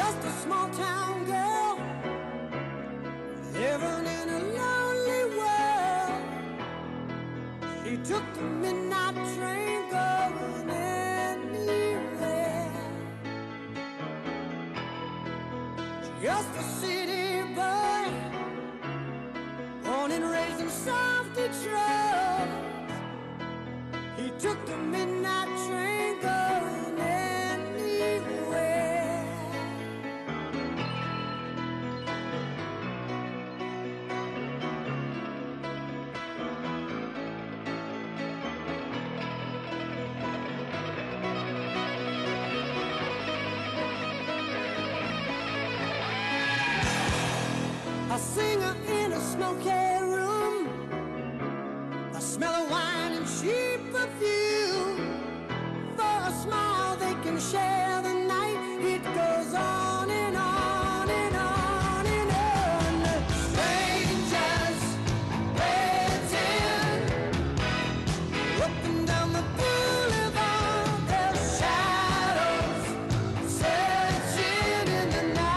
just a small town girl living in a lonely world. She took the midnight train going anywhere. Just a city boy, born and raised in South Detroit. He took the midnight train going anywhere. A singer in a smoky room, the smell of wine and cheap perfume. For a smile they can share the night. It goes on and on and on and on. Strangers waiting up and down the boulevard. Their shadows searching in the night.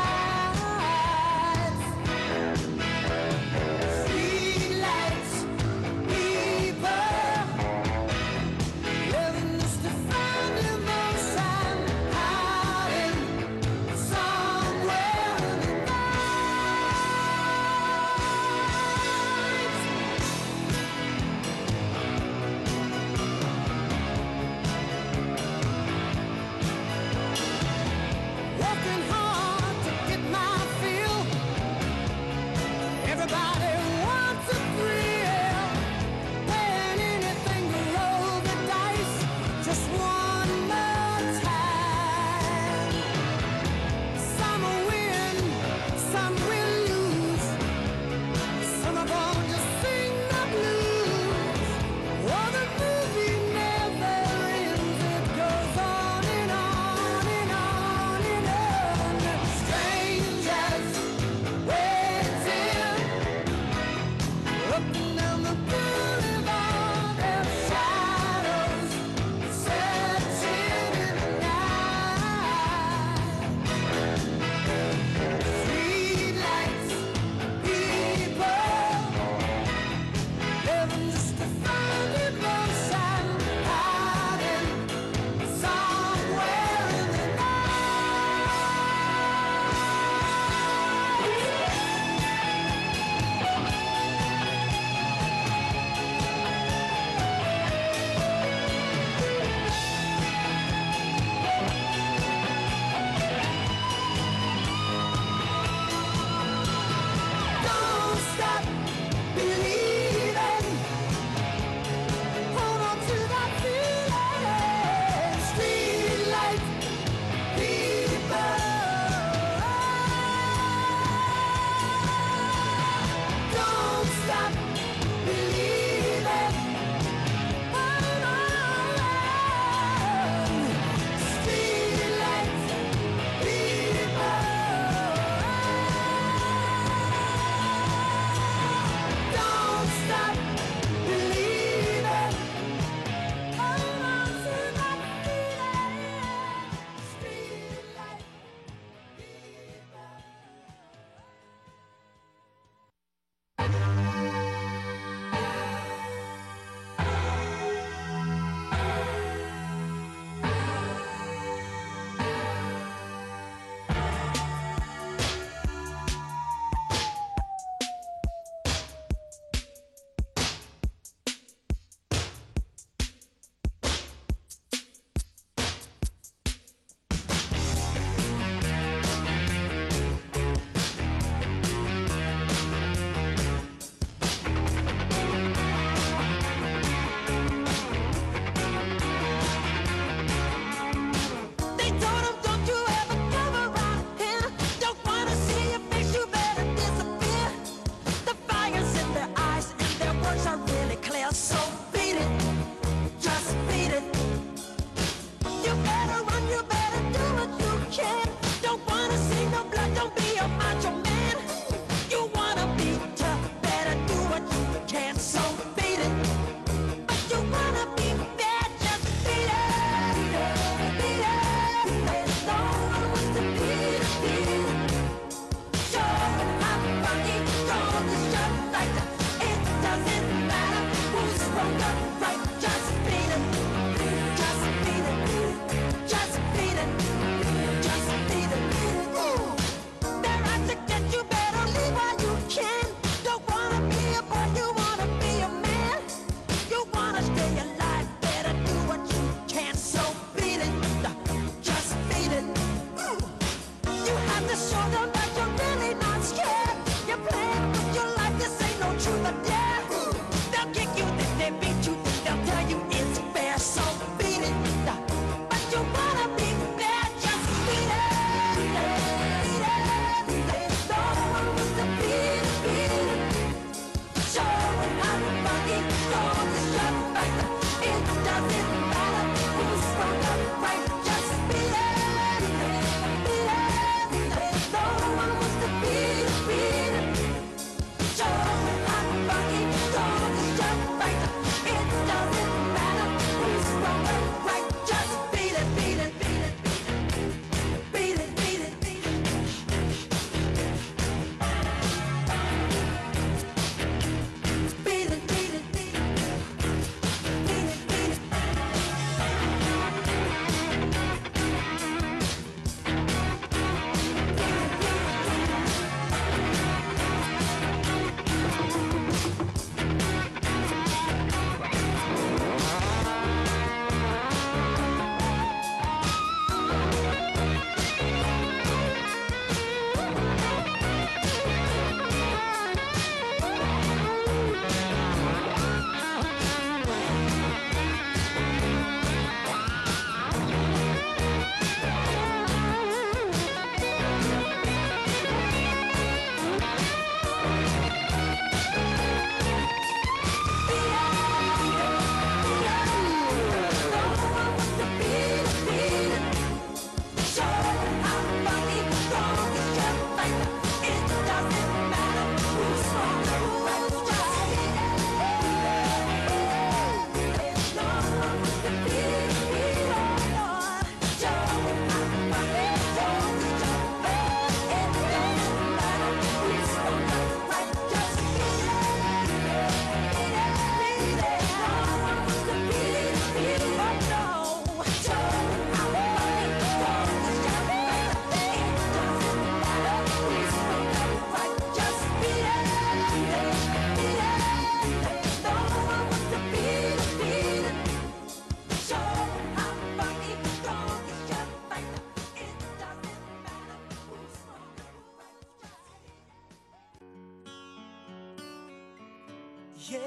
yeah.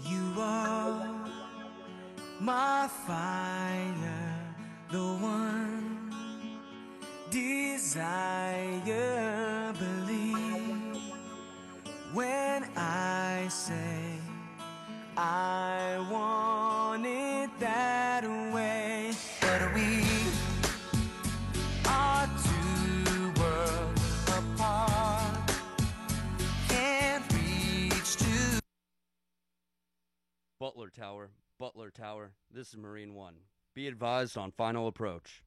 You are my fire, the one desire. Believe when I say I want it that way. But we are two worlds apart, can't reach to. Butler Tower, Butler Tower. This is Marine One. Be advised on final approach.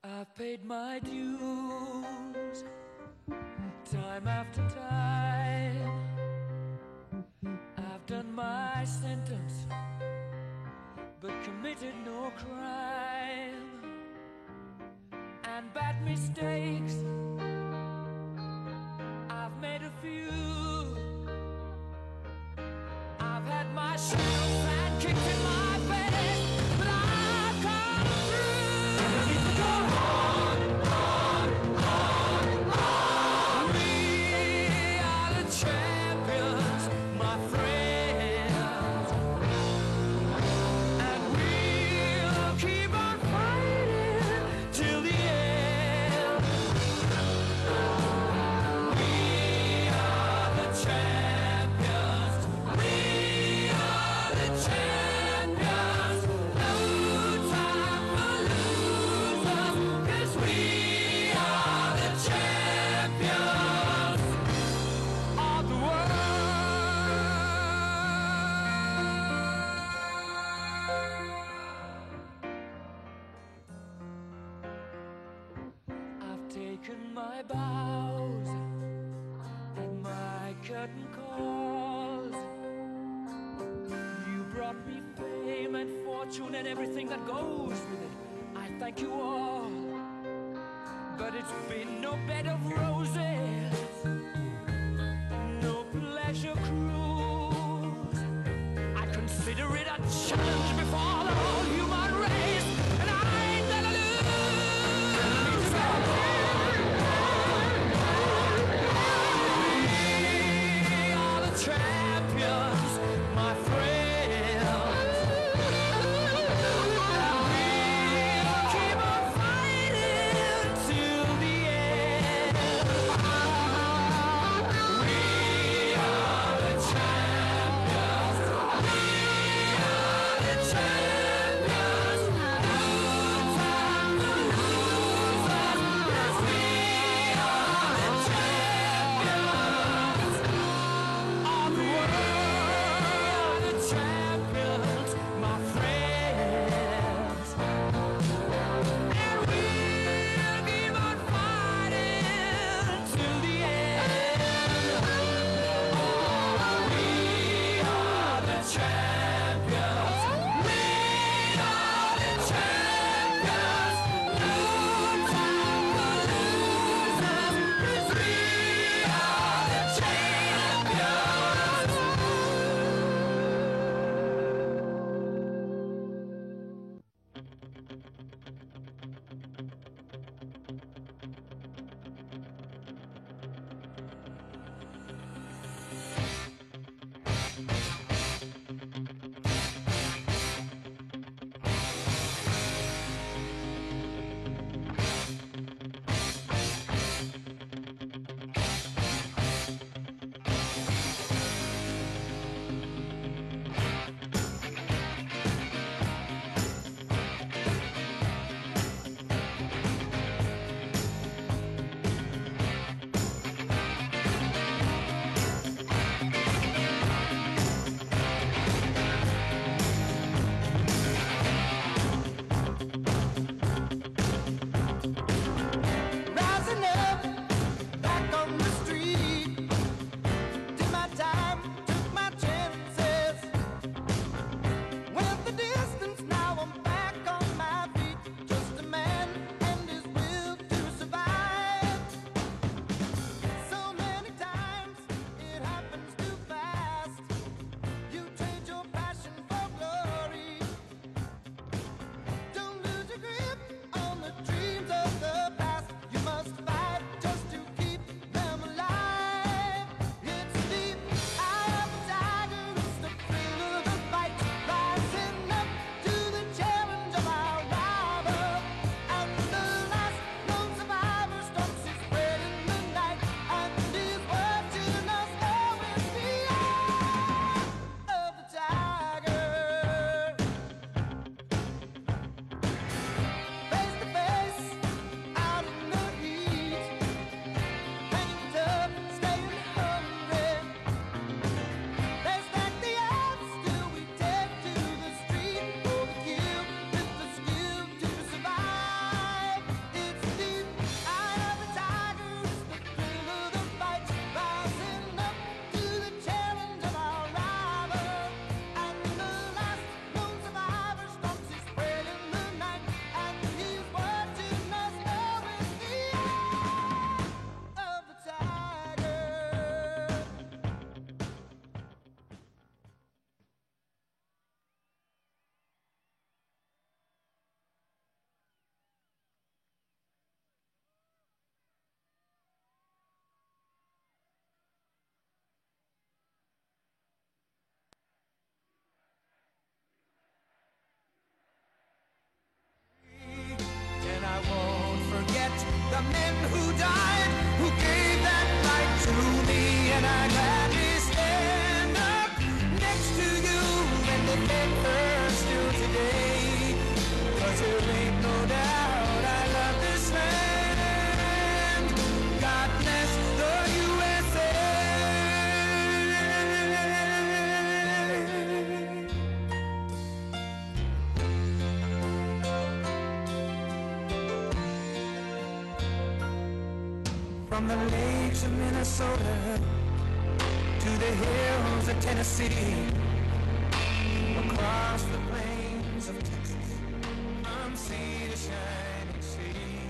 I've paid my dues, time after time. I've done my sentence, but committed no crime. And bad mistakes, I've made a few. I've had my shells and kicked in my face, but I've come through. Go on, on, on, on. We are the champions, my friends, and we'll keep on fighting till the end. We are the champions. We are the champions. No time for losers, 'cause we are the champions of the world. I've taken my bows and my curtain calls. You brought me fame and fortune and everything that goes with it. I thank you all, but it's been no bed of roses, no pleasure cruise. I consider it a challenge before the whole human race, and I ain't gonna lose. We are the champions, my friends. forget the men who died, who gave that right to me, and I gladly stand up next to you and defend her still today. 'Cause there ain't no doubt I love this land. God bless the USA. From the lakes of Minnesota to the hills of Tennessee, across the plains of Texas, from sea to shining sea,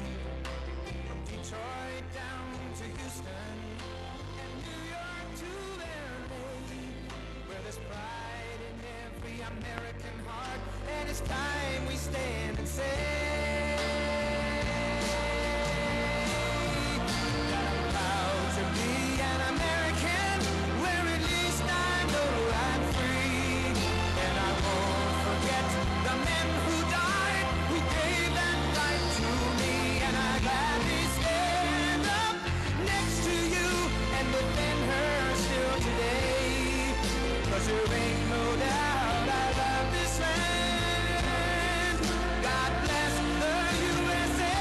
from Detroit down to Houston and New York to LA, where there's pride in every American heart, and it's time we stand and say that I'm proud to be an American, where at least I know I'm free, and I won't forget the men who died, who gave that right to me, and I gladly stand up next to you and defend her still today. 'Cause there ain't no doubt I love this land. God bless the USA.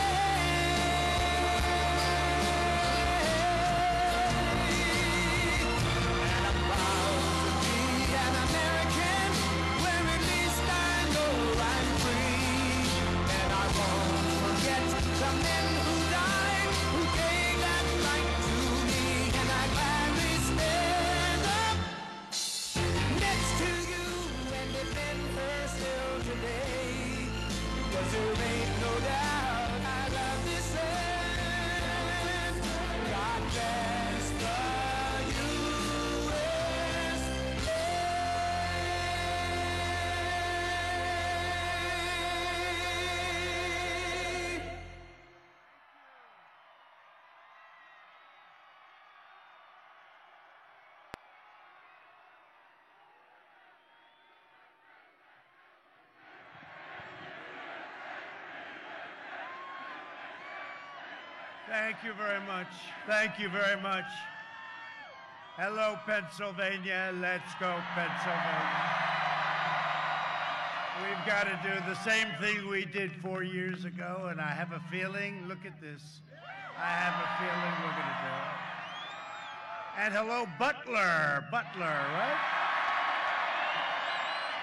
And I'm proud to be an American, where at least I know I'm free. And I won't forget the men who died, who gave that right to me, and I gladly stand up next to you and defend her still today. 'Cause there ain't no doubt I love this land. God bless the USA. Thank you very much. Thank you very much. Hello, Pennsylvania. Let's go, Pennsylvania. We've got to do the same thing we did 4 years ago, and I have a feeling, look at this, I have a feeling we're going to do it. And hello, Butler, right?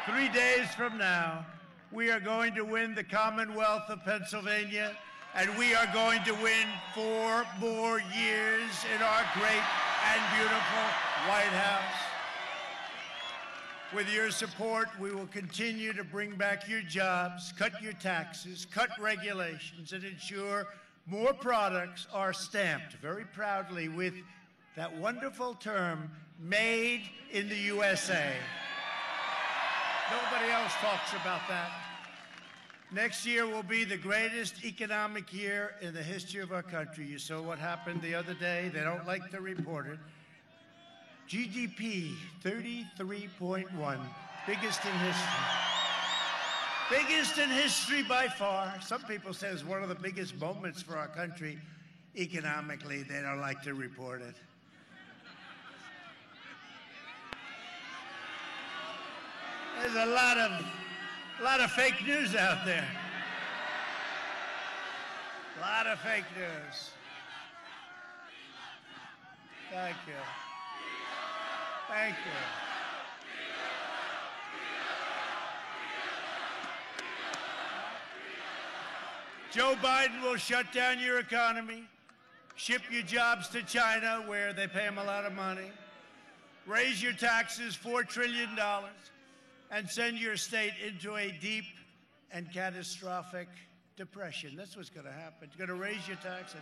3 days from now, we are going to win the Commonwealth of Pennsylvania, and we are going to win 4 more years in our great and beautiful White House. With your support, we will continue to bring back your jobs, cut your taxes, cut regulations, and ensure more products are stamped very proudly with that wonderful term, made in the USA. Nobody else talks about that. Next year will be the greatest economic year in the history of our country. You saw what happened the other day. They don't like to report it. GDP, 33.1, biggest in history. Biggest in history by far. Some people say it's one of the biggest moments for our country economically. They don't like to report it. There's a lot of fake news out there. A lot of fake news. Thank you. Thank you. Joe Biden will shut down your economy, ship your jobs to China where they pay them a lot of money, raise your taxes $4 trillion, and send your state into a deep and catastrophic depression. That's what's going to happen. It's going to raise your taxes.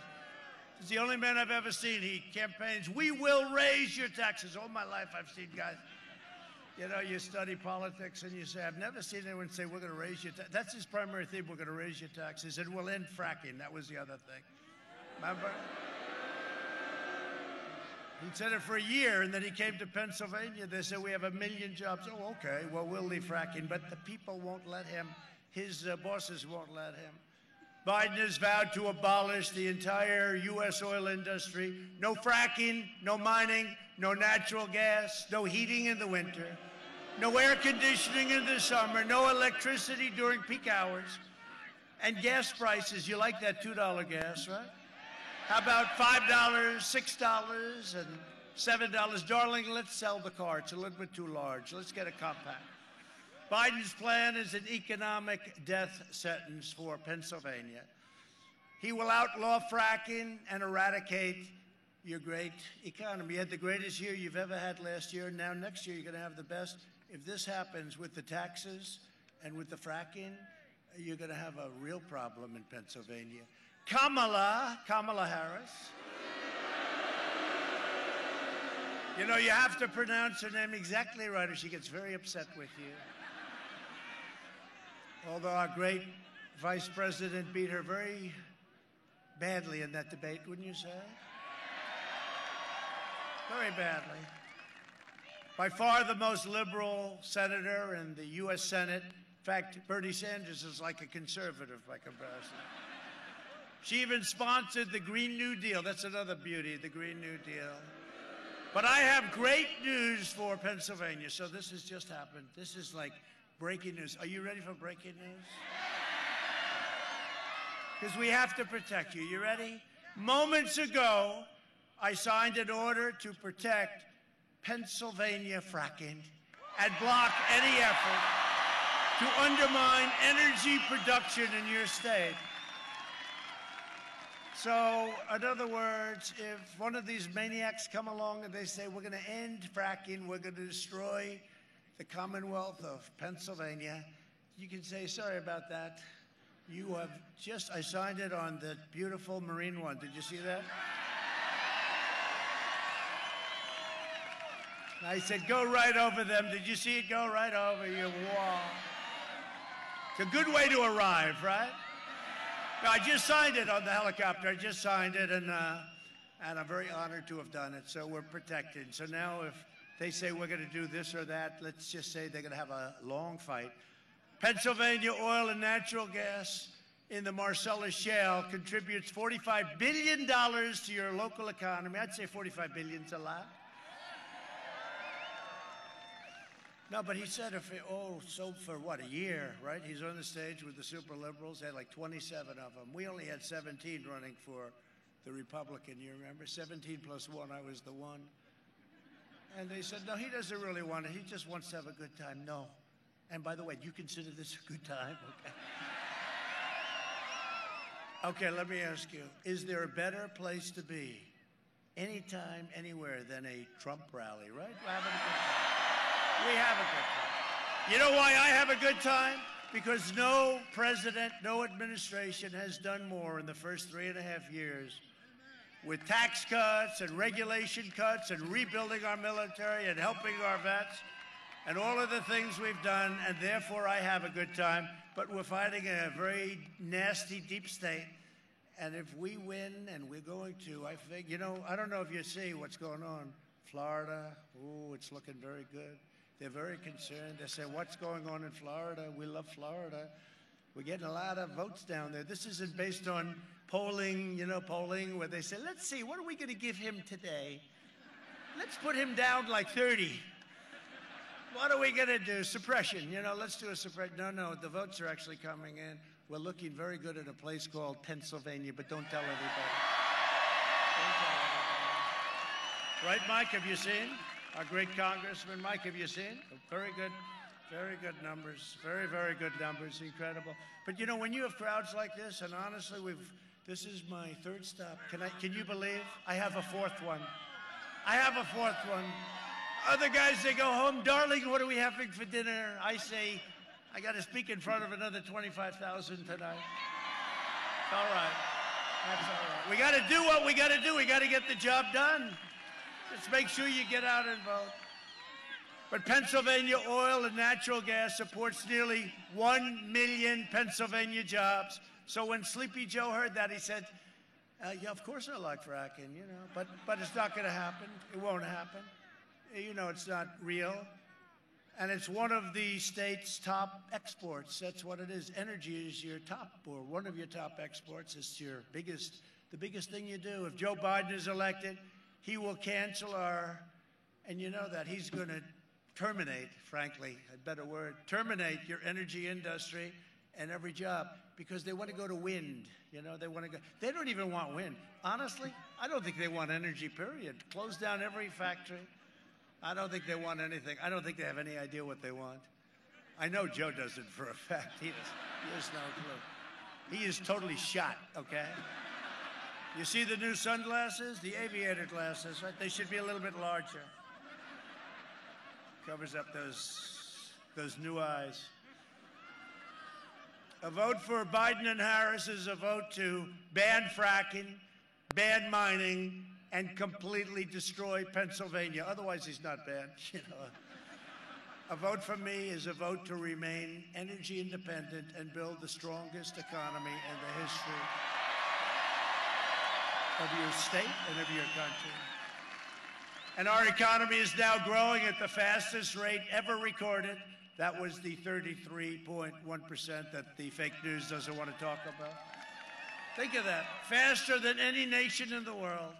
He's the only man I've ever seen. He campaigns, we will raise your taxes. All my life I've seen guys, you know, you study politics and you say, I've never seen anyone say, we're going to raise your taxes. That's his primary theme, we're going to raise your taxes, and we'll end fracking. That was the other thing. Remember? He said it for a year, and then he came to Pennsylvania. They said, we have 1 million jobs. Oh, okay, well, we'll leave fracking. But the people won't let him. His bosses won't let him. Biden has vowed to abolish the entire U.S. oil industry. No fracking, no mining, no natural gas, no heating in the winter, no air conditioning in the summer, no electricity during peak hours. And gas prices, you like that $2 gas, right? How about $5, $6, and $7? Darling, let's sell the car. It's a little bit too large. Let's get a compact. Biden's plan is an economic death sentence for Pennsylvania. He will outlaw fracking and eradicate your great economy. You had the greatest year you've ever had last year. Now next year you're going to have the best. If this happens with the taxes and with the fracking, you're going to have a real problem in Pennsylvania. Kamala Harris. You know, you have to pronounce her name exactly right or she gets very upset with you. Although our great vice president beat her very badly in that debate, wouldn't you say? Very badly. By far the most liberal senator in the U.S. Senate. In fact, Bernie Sanders is like a conservative by comparison. She even sponsored the Green New Deal. That's another beauty, the Green New Deal. But I have great news for Pennsylvania. So this has just happened. This is like breaking news. Are you ready for breaking news? Because we have to protect you. You ready? Moments ago, I signed an order to protect Pennsylvania fracking and block any effort to undermine energy production in your state. So, in other words, if one of these maniacs come along and they say, we're going to end fracking, we're going to destroy the Commonwealth of Pennsylvania, you can say, sorry about that. You have just, I signed it on the beautiful Marine One. Did you see that? I said, go right over them. Did you see it go right over you? Wow. It's a good way to arrive, right? No, I just signed it on the helicopter. I just signed it, and I'm very honored to have done it. So we're protected. So now if they say we're going to do this or that, let's just say they're going to have a long fight. Pennsylvania oil and natural gas in the Marcellus Shale contributes $45 billion to your local economy. I'd say $45 billion's a lot. No, but he said so for what, a year, right? He's on the stage with the super liberals. They had like 27 of them. We only had 17 running for the Republican, you remember? 17 plus 1, I was the one. And they said, no, he doesn't really want it. He just wants to have a good time. No. And by the way, do you consider this a good time? Okay. Okay, let me ask you, is there a better place to be anytime, anywhere than a Trump rally, right? We're having a good time. We have a good time. You know why I have a good time? Because no president, no administration has done more in the first 3.5 years with tax cuts and regulation cuts and rebuilding our military and helping our vets and all of the things we've done, and therefore I have a good time. But we're fighting a very nasty deep state, and if we win, and we're going to, I think, you know, I don't know if you see what's going on. Florida, ooh, it's looking very good. They're very concerned. They say, what's going on in Florida? We love Florida. We're getting a lot of votes down there. This isn't based on polling, you know, polling where they say, let's see, what are we going to give him today? Let's put him down like 30. What are we going to do? Suppression, you know, let's do a suppression. No, the votes are actually coming in. We're looking very good at a place called Pennsylvania, but don't tell everybody. Don't tell everybody. Right, Mike, have you seen? Our great Congressman, Mike, have you seen? Very good numbers. Very, very good numbers. Incredible. But, you know, when you have crowds like this, and honestly, this is my third stop. Can you believe? I have a fourth one. I have a fourth one. Other guys, they go home, darling, what are we having for dinner? I say, I got to speak in front of another 25,000 tonight. All right. That's all right. We got to do what we got to do. We got to get the job done. Just make sure you get out and vote. But Pennsylvania oil and natural gas supports nearly 1 million Pennsylvania jobs. So when Sleepy Joe heard that, he said, yeah, of course I like fracking, you know, but it's not going to happen. It won't happen. You know, it's not real. And it's one of the state's top exports. That's what it is. Energy is your top, or one of your top exports. It's your biggest, the biggest thing you do. If Joe Biden is elected, he will cancel and you know that, he's going to terminate, frankly, a better word, terminate your energy industry and every job, because they want to go to wind. You know, they want to go. They don't even want wind. Honestly, I don't think they want energy, period. Close down every factory. I don't think they want anything. I don't think they have any idea what they want. I know Joe doesn't for a fact. He has no clue. He is totally shot, okay? You see the new sunglasses? The aviator glasses, right? They should be a little bit larger. Covers up those new eyes. A vote for Biden and Harris is a vote to ban fracking, ban mining, and completely destroy Pennsylvania. Otherwise, he's not bad. You know, a vote for me is a vote to remain energy independent and build the strongest economy in the history of your state and of your country. And our economy is now growing at the fastest rate ever recorded. That was the 33.1% that the fake news doesn't want to talk about. Think of that. Faster than any nation in the world.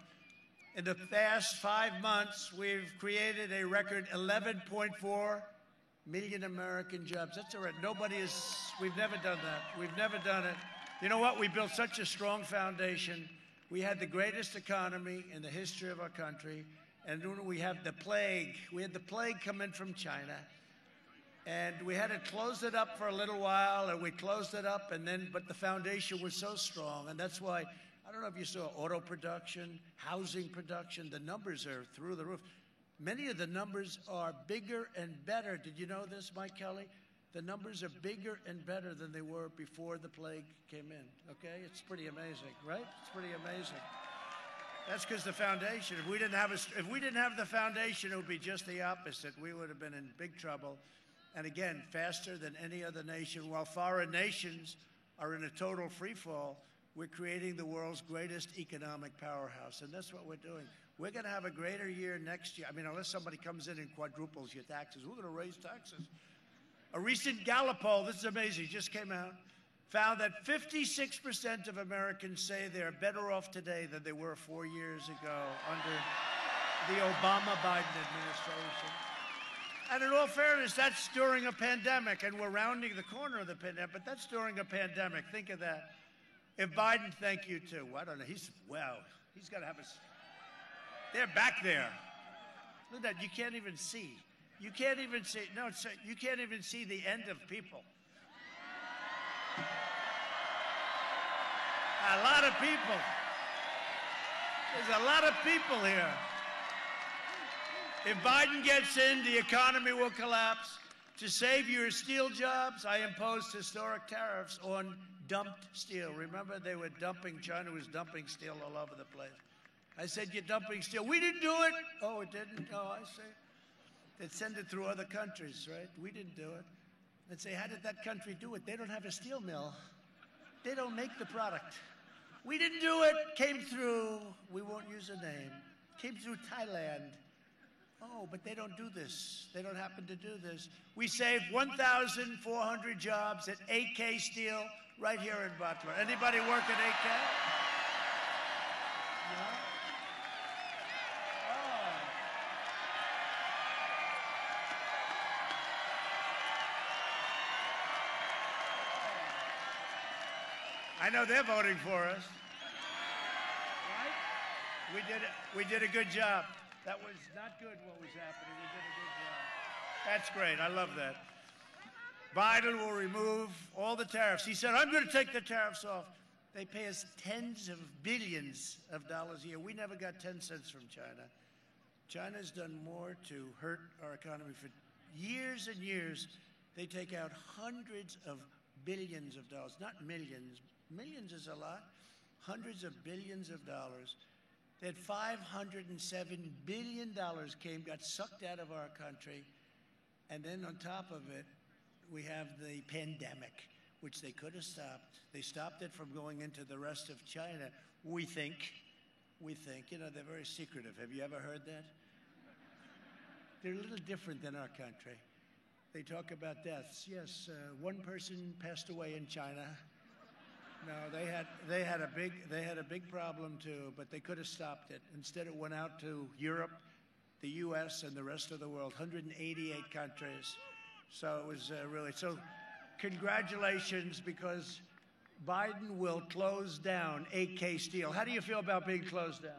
In the past 5 months, we've created a record 11.4 million American jobs. That's all right. We've never done that. We've never done it. You know what? We built such a strong foundation. We had the greatest economy in the history of our country. And we have the plague. We had the plague come in from China. And we had to close it up for a little while, and we closed it up, but the foundation was so strong. And that's why, I don't know if you saw auto production, housing production, the numbers are through the roof. Many of the numbers are bigger and better. Did you know this, Mike Kelly? The numbers are bigger and better than they were before the plague came in, okay? It's pretty amazing, right? It's pretty amazing. That's because the foundation, if we didn't have the foundation, it would be just the opposite. We would have been in big trouble. And again, faster than any other nation. While foreign nations are in a total free fall, we're creating the world's greatest economic powerhouse. And that's what we're doing. We're going to have a greater year next year. I mean, unless somebody comes in and quadruples your taxes, we're going to raise taxes. A recent Gallup poll, this is amazing, just came out, found that 56% of Americans say they're better off today than they were 4 years ago under the Obama-Biden administration. And in all fairness, that's during a pandemic, and we're rounding the corner of the pandemic, but that's during a pandemic. Think of that. If Biden, thank you too. I don't know, he's got to have they're back there. Look at that, you can't even see. You can't even see, you can't even see the end of people. A lot of people. There's a lot of people here. If Biden gets in, the economy will collapse. To save your steel jobs, I imposed historic tariffs on dumped steel. Remember, China was dumping steel all over the place. I said, you're dumping steel. We didn't do it. Oh, it didn't? Oh, I see. They'd send it through other countries, right? We didn't do it. They'd say, how did that country do it? They don't have a steel mill. They don't make the product. We didn't do it. Came through, we won't use a name, came through Thailand. Oh, but they don't do this. They don't happen to do this. We saved 1,400 jobs at AK Steel right here in Butler. Anybody work at AK? No? Oh. I know they're voting for us. Right? We did a good job. That was not good what was happening. We did a good job. That's great. I love that. Biden will remove all the tariffs. He said, I'm going to take the tariffs off. They pay us tens of billions of dollars a year. We never got 10 cents from China. China's done more to hurt our economy for years and years. They take out hundreds of billions of dollars, not millions. Millions is a lot. Hundreds of billions of dollars. That $507 billion got sucked out of our country. And then on top of it, we have the pandemic, which they could have stopped. They stopped it from going into the rest of China. We think, you know, they're very secretive. Have you ever heard that? They're a little different than our country. They talk about deaths. Yes, one person passed away in China. No, they had a big problem too, but they could have stopped it. Instead, it went out to Europe, the U.S., and the rest of the world. 188 countries. So it was really so. Congratulations, because Biden will close down AK Steel. How do you feel about being closed down?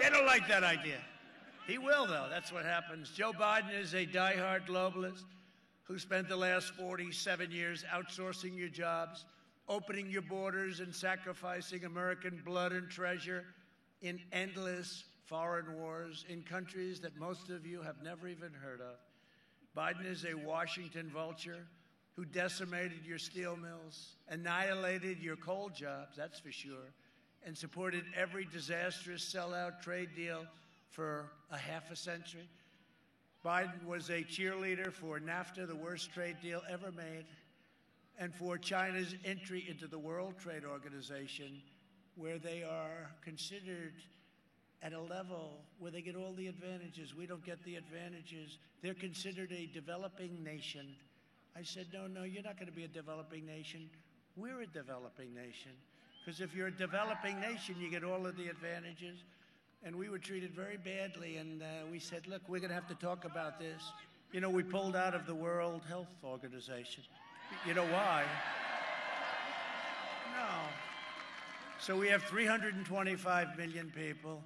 They don't like that idea. He will, though. That's what happens. Joe Biden is a diehard globalist who spent the last 47 years outsourcing your jobs, opening your borders, and sacrificing American blood and treasure in endless foreign wars in countries that most of you have never even heard of. Biden is a Washington vulture who decimated your steel mills, annihilated your coal jobs, that's for sure, and supported every disastrous sellout trade deal for a half a century. Biden was a cheerleader for NAFTA, the worst trade deal ever made, and for China's entry into the World Trade Organization, where they are considered at a level where they get all the advantages. We don't get the advantages. They're considered a developing nation. I said, no, you're not going to be a developing nation. We're a developing nation. Because if you're a developing nation, you get all of the advantages. And we were treated very badly, and we said, look, we're going to have to talk about this. You know, we pulled out of the World Health Organization. You know why? No. So we have 325 million people.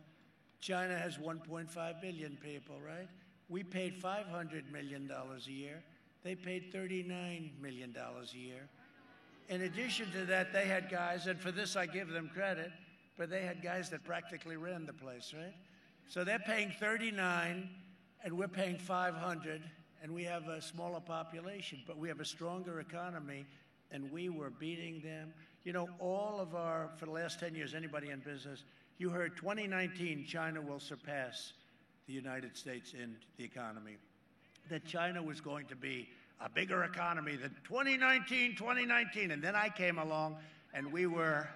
China has 1.5 billion people, right? We paid $500 million a year. They paid $39 million a year. In addition to that, they had guys, and for this I give them credit, but they had guys that practically ran the place, right? So they're paying 39, and we're paying 500, and we have a smaller population, but we have a stronger economy, and we were beating them. You know, for the last 10 years, anybody in business, you heard 2019, China will surpass the United States in the economy. That China was going to be a bigger economy than 2019, and then I came along, and we were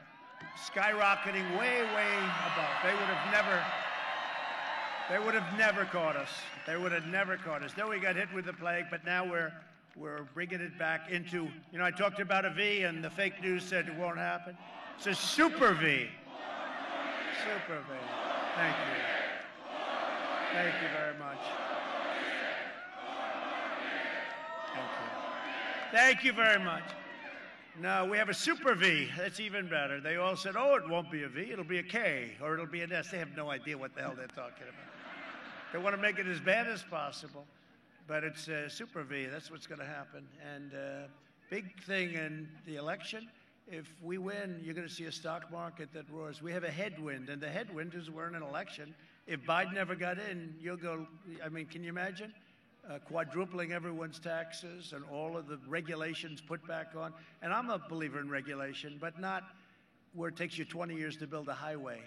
skyrocketing way, way above. They would have never caught us. They would have never caught us. Then we got hit with the plague, but now we're bringing it back into, you know, I talked about a V, and the fake news said it won't happen. It's a super V. Super V. Thank you. Thank you very much. Thank you. Thank you very much. No, we have a super V. That's even better. They all said, oh, it won't be a V. It'll be a K, or it'll be an S. They have no idea what the hell they're talking about. They want to make it as bad as possible, but it's a super V. That's what's going to happen. And big thing in the election, if we win, you're going to see a stock market that roars. We have a headwind, and the headwind is we're in an election. If Biden never got in, you'll go, I mean, can you imagine? Quadrupling everyone's taxes and all of the regulations put back on. And I'm a believer in regulation, but not where it takes you 20 years to build a highway.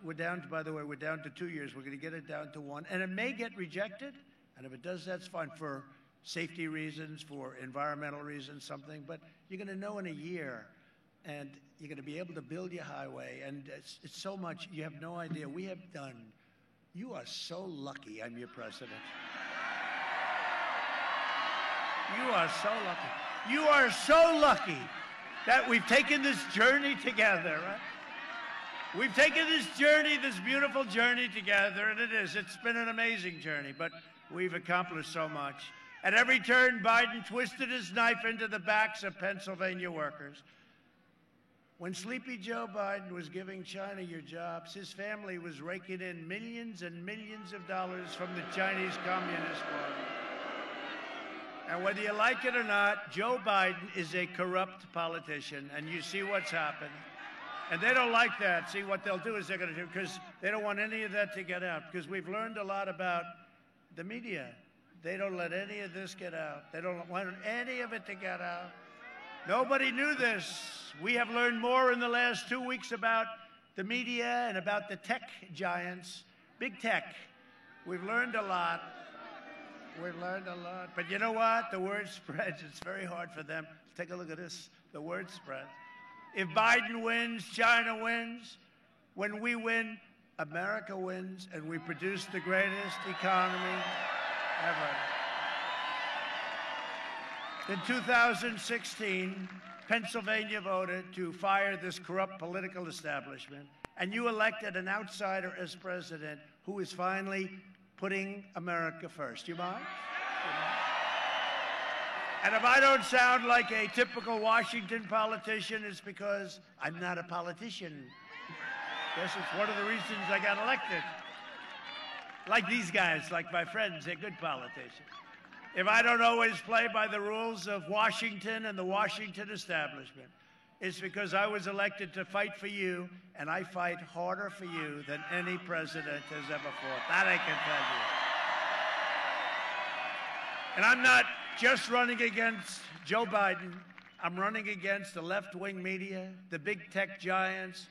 We're down to, by the way, we're down to 2 years. We're going to get it down to 1. And it may get rejected. And if it does, that's fine for safety reasons, for environmental reasons, something. But you're going to know in a year, and you're going to be able to build your highway. And it's so much, you have no idea. We have done. You are so lucky I'm your president. You are so lucky. You are so lucky that we've taken this journey together, right? We've taken this journey, this beautiful journey together, and it's been an amazing journey, but we've accomplished so much. At every turn, Biden twisted his knife into the backs of Pennsylvania workers. When Sleepy Joe Biden was giving China your jobs, his family was raking in millions and millions of dollars from the Chinese Communist Party. And whether you like it or not, Joe Biden is a corrupt politician, and you see what's happened. And they don't like that. See, what they'll do is they're going to do, because they don't want any of that to get out, because we've learned a lot about the media. They don't let any of this get out. They don't want any of it to get out. Nobody knew this. We have learned more in the last 2 weeks about the media and about the tech giants, big tech. We've learned a lot. We've learned a lot. But you know what? The word spreads. It's very hard for them. Take a look at this. The word spreads. If Biden wins, China wins. When we win, America wins, and we produce the greatest economy ever. In 2016, Pennsylvania voted to fire this corrupt political establishment, and you elected an outsider as president who is finally putting America first. You mind? And if I don't sound like a typical Washington politician, it's because I'm not a politician. Guess it's one of the reasons I got elected. Like these guys, like my friends, they're good politicians. If I don't always play by the rules of Washington and the Washington establishment, it's because I was elected to fight for you, and I fight harder for you than any president has ever fought. That I can tell you. And I'm not just running against Joe Biden. I'm running against the left-wing media, the big tech giants,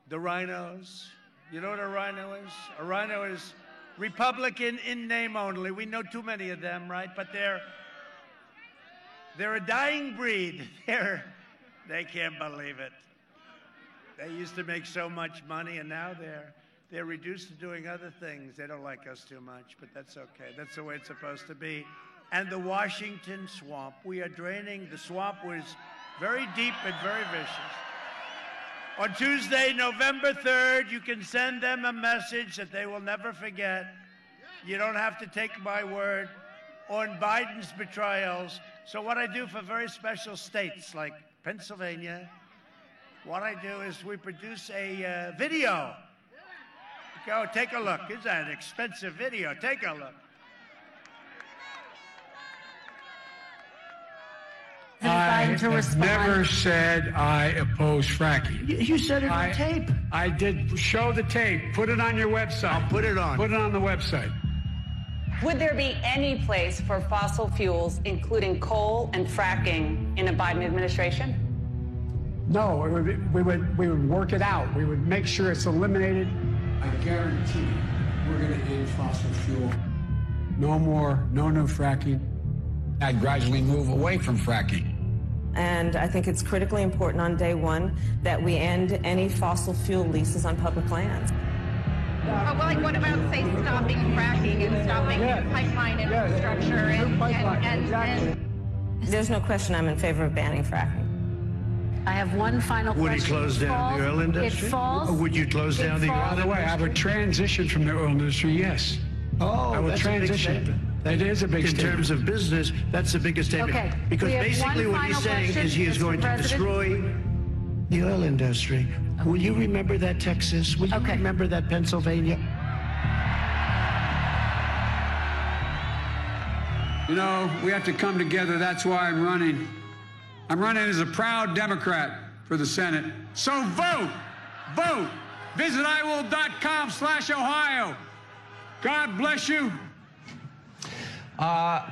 the rhinos. You know what a rhino is? A rhino is Republican in name only. We know too many of them, right? But they're a dying breed. They can't believe it. They used to make so much money, and now they're reduced to doing other things. They don't like us too much, but that's okay. That's the way it's supposed to be. And the Washington swamp. We are draining. The swamp was very deep and very vicious. On Tuesday, November 3rd, you can send them a message that they will never forget. You don't have to take my word on Biden's betrayals. So what I do for very special states like Pennsylvania, what I do is we produce a video. Go take a look. It's an expensive video. Take a look. I have never said I oppose fracking. You said it on tape. I did. Show the tape. Put it on your website. I'll put it on. Put it on the website. Would there be any place for fossil fuels, including coal and fracking, in a Biden administration? No, we would work it out. We would make sure it's eliminated. I guarantee we're going to end fossil fuel. No more, no new fracking. I'd gradually move away from fracking. And I think it's critically important on day one that we end any fossil fuel leases on public lands. Well, like, what about, say, stopping fracking and stopping pipeline infrastructure and There's no question I'm in favor of banning fracking. I have one final question. Would he close down the oil industry? It falls. Or would you close down the oil industry? By the way, I would transition from the oil industry, yes. Oh, I would transition. It is a big statement. In terms of business, that's the biggest statement. Okay. Because basically what he's saying is he is going to destroy the oil industry. Will you remember that, Texas? Will you remember that, Pennsylvania? You know, we have to come together. That's why I'm running. I'm running as a proud Democrat for the Senate. So vote! Vote! Visit iwill.com/Ohio. God bless you.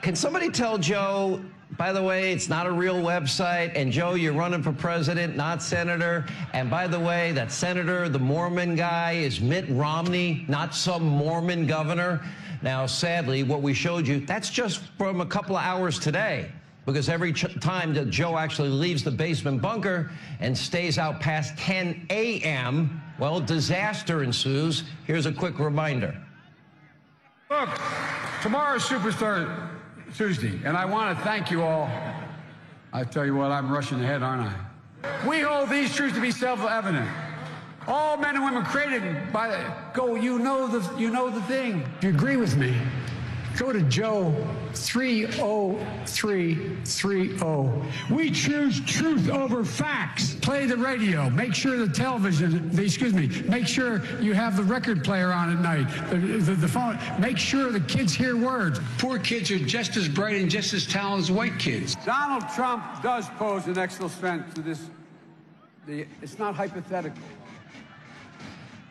Can somebody tell Joe, by the way, it's not a real website, and Joe, you're running for president, not senator, and by the way, that senator, the Mormon guy, is Mitt Romney, not some Mormon governor. Now, sadly, what we showed you, that's just from a couple of hours today, because every time that Joe actually leaves the basement bunker and stays out past 10 a.m., well, disaster ensues. Here's a quick reminder. Look, tomorrow's Super Tuesday, and I want to thank you all. I tell you what, I'm rushing ahead, aren't I? We hold these truths to be self-evident. All men and women created by you know the thing. If you agree with me, go to Joe 30330. We choose truth over facts. Play the radio. Make sure the television, make sure you have the record player on at night, the phone. Make sure the kids hear words. Poor kids are just as bright and just as talented as white kids. Donald Trump does pose an extra threat to this. It's not hypothetical.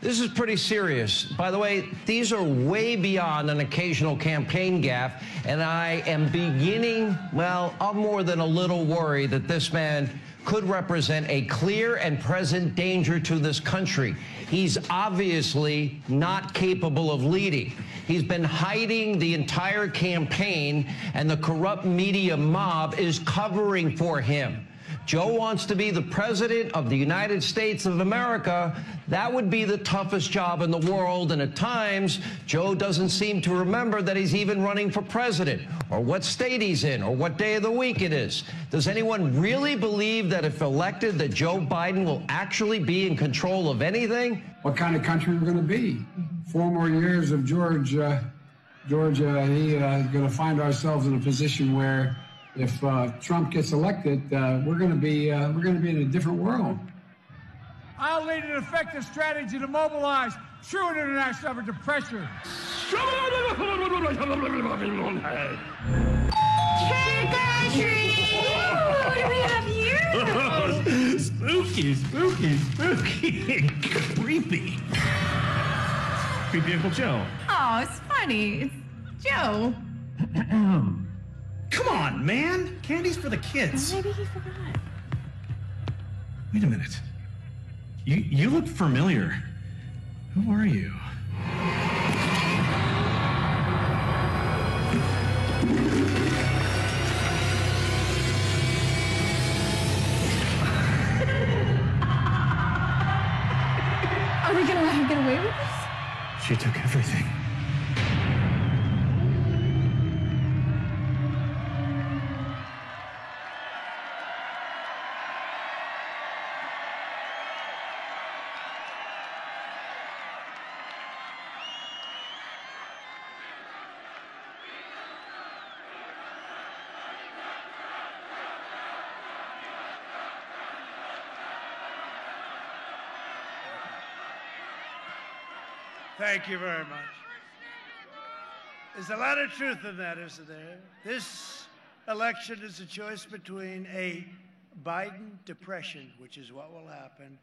This is pretty serious. By the way, these are way beyond an occasional campaign gaffe, and I am beginning, well, I'm more than a little worried that this man could represent a clear and present danger to this country. He's obviously not capable of leading. He's been hiding the entire campaign, and the corrupt media mob is covering for him. Joe wants to be the president of the United States of America. That would be the toughest job in the world, and at times, Joe doesn't seem to remember that he's even running for president, or what state he's in, or what day of the week it is. Does anyone really believe that if elected, that Joe Biden will actually be in control of anything? What kind of country we're going to be? 4 more years of Georgia, going to find ourselves in a position where if Trump gets elected, we're going to be in a different world. I'll lead an effective strategy to mobilize true international effort to pressure. Trick or treat! What do we have here? Spooky, spooky, spooky. Creepy. Creepy Uncle Joe. Oh, it's funny. It's Joe. Come on, man. Candy's for the kids. Maybe he forgot. Wait a minute. You look familiar. Who are you? Are we gonna let him get away with this? She took everything. Thank you very much. There's a lot of truth in that, isn't there? This election is a choice between a Biden depression, which is what will happen,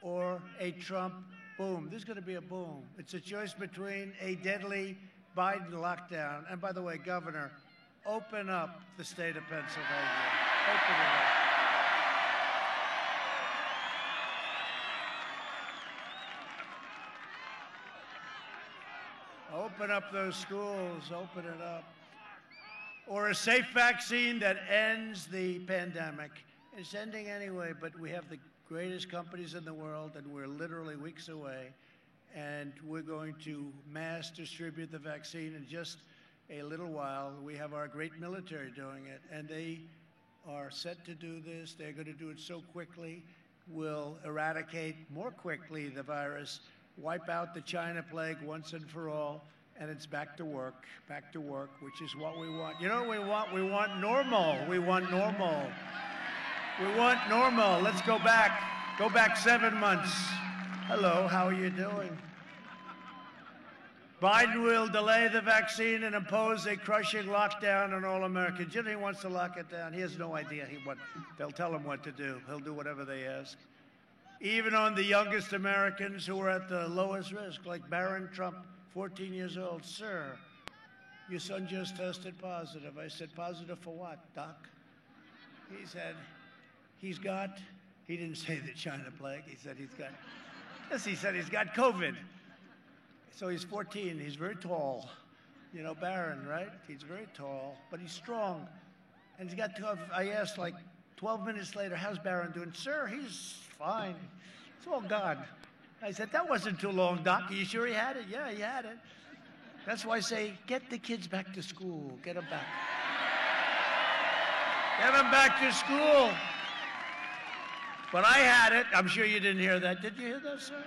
or a Trump boom. There's going to be a boom. It's a choice between a deadly Biden lockdown. And by the way, Governor, open up the state of Pennsylvania. Open it up. Open up those schools, open it up. Or a safe vaccine that ends the pandemic. It's ending anyway, but we have the greatest companies in the world, and we're literally weeks away. And we're going to mass distribute the vaccine in just a little while. We have our great military doing it, and they are set to do this. They're going to do it so quickly. We'll eradicate more quickly the virus, wipe out the China plague once and for all, and it's back to work, which is what we want. You know what we want? We want normal. We want normal. We want normal. Let's go back 7 months. Hello, how are you doing? Biden will delay the vaccine and impose a crushing lockdown on all Americans. You know he wants to lock it down. He has no idea they'll tell him what to do. He'll do whatever they ask. Even on the youngest Americans who are at the lowest risk, like Barron Trump, 14 years old. Sir, your son just tested positive. I said, positive for what, Doc? He said, he didn't say the China plague. He said he's got COVID. So he's 14. He's very tall. You know, Barron, right? He's very tall, but he's strong. And he's got 12. I asked, like, 12 minutes later, how's Barron doing? Sir, he's fine. It's all God. I said, that wasn't too long, Doc. Are you sure he had it? Yeah, he had it. That's why I say, get the kids back to school. Get them back. Get them back to school. But I had it. I'm sure you didn't hear that. Did you hear that, sir?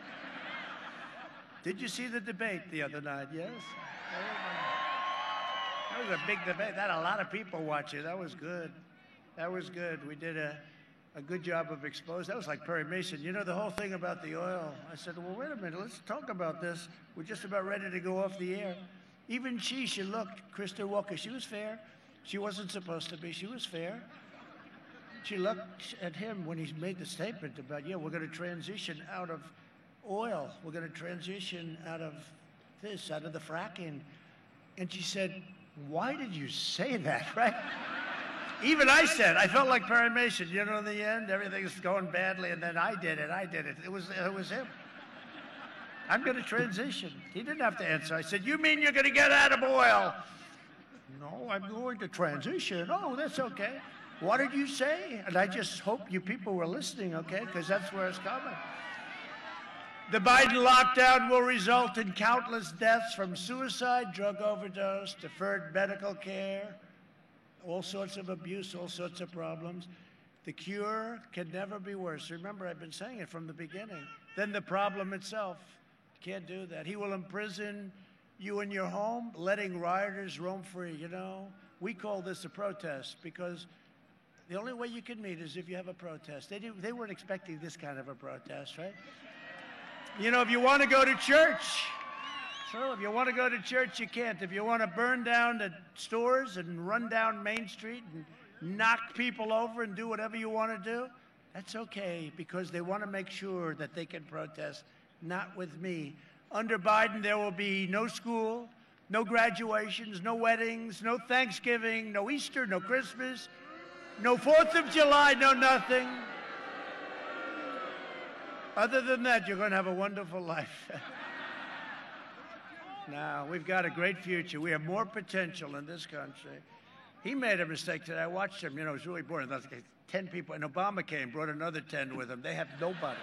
Did you see the debate the other night? Yes? That was a big debate. That had a lot of people watching. That was good. That was good. We did a good job of exposing. That was like Perry Mason. You know, the whole thing about the oil. I said, well, wait a minute. Let's talk about this. We're just about ready to go off the air. Even she looked, Krista Walker, she was fair. She wasn't supposed to be. She was fair. She looked at him when he made the statement about, yeah, we're going to transition out of oil. We're going to transition out of this, out of the fracking. And she said, why did you say that, right? Even I said, I felt like Perry Mason. You know, in the end, everything's going badly, and then I did it. It was him. I'm going to transition. He didn't have to answer. I said, you mean you're going to get out of oil? No, I'm going to transition. Oh, that's okay. What did you say? And I just hope you people were listening, okay? Because that's where it's coming. The Biden lockdown will result in countless deaths from suicide, drug overdose, deferred medical care, all sorts of abuse, all sorts of problems. The cure can never be worse. Remember, I've been saying it from the beginning. Then the problem itself. Can't do that. He will imprison you in your home, letting rioters roam free. You know, we call this a protest because the only way you can meet is if you have a protest. They weren't expecting this kind of a protest, right? You know, if you want to go to church, so if you want to go to church, you can't. If you want to burn down the stores and run down Main Street and knock people over and do whatever you want to do, that's okay, because they want to make sure that they can protest, not with me. Under Biden, there will be no school, no graduations, no weddings, no Thanksgiving, no Easter, no Christmas, no 4th of July, no nothing. Other than that, you're going to have a wonderful life. Now, we've got a great future. We have more potential in this country. He made a mistake today. I watched him. You know, it was really boring. There was like 10 people. And Obama came, brought another 10 with him. They have nobody.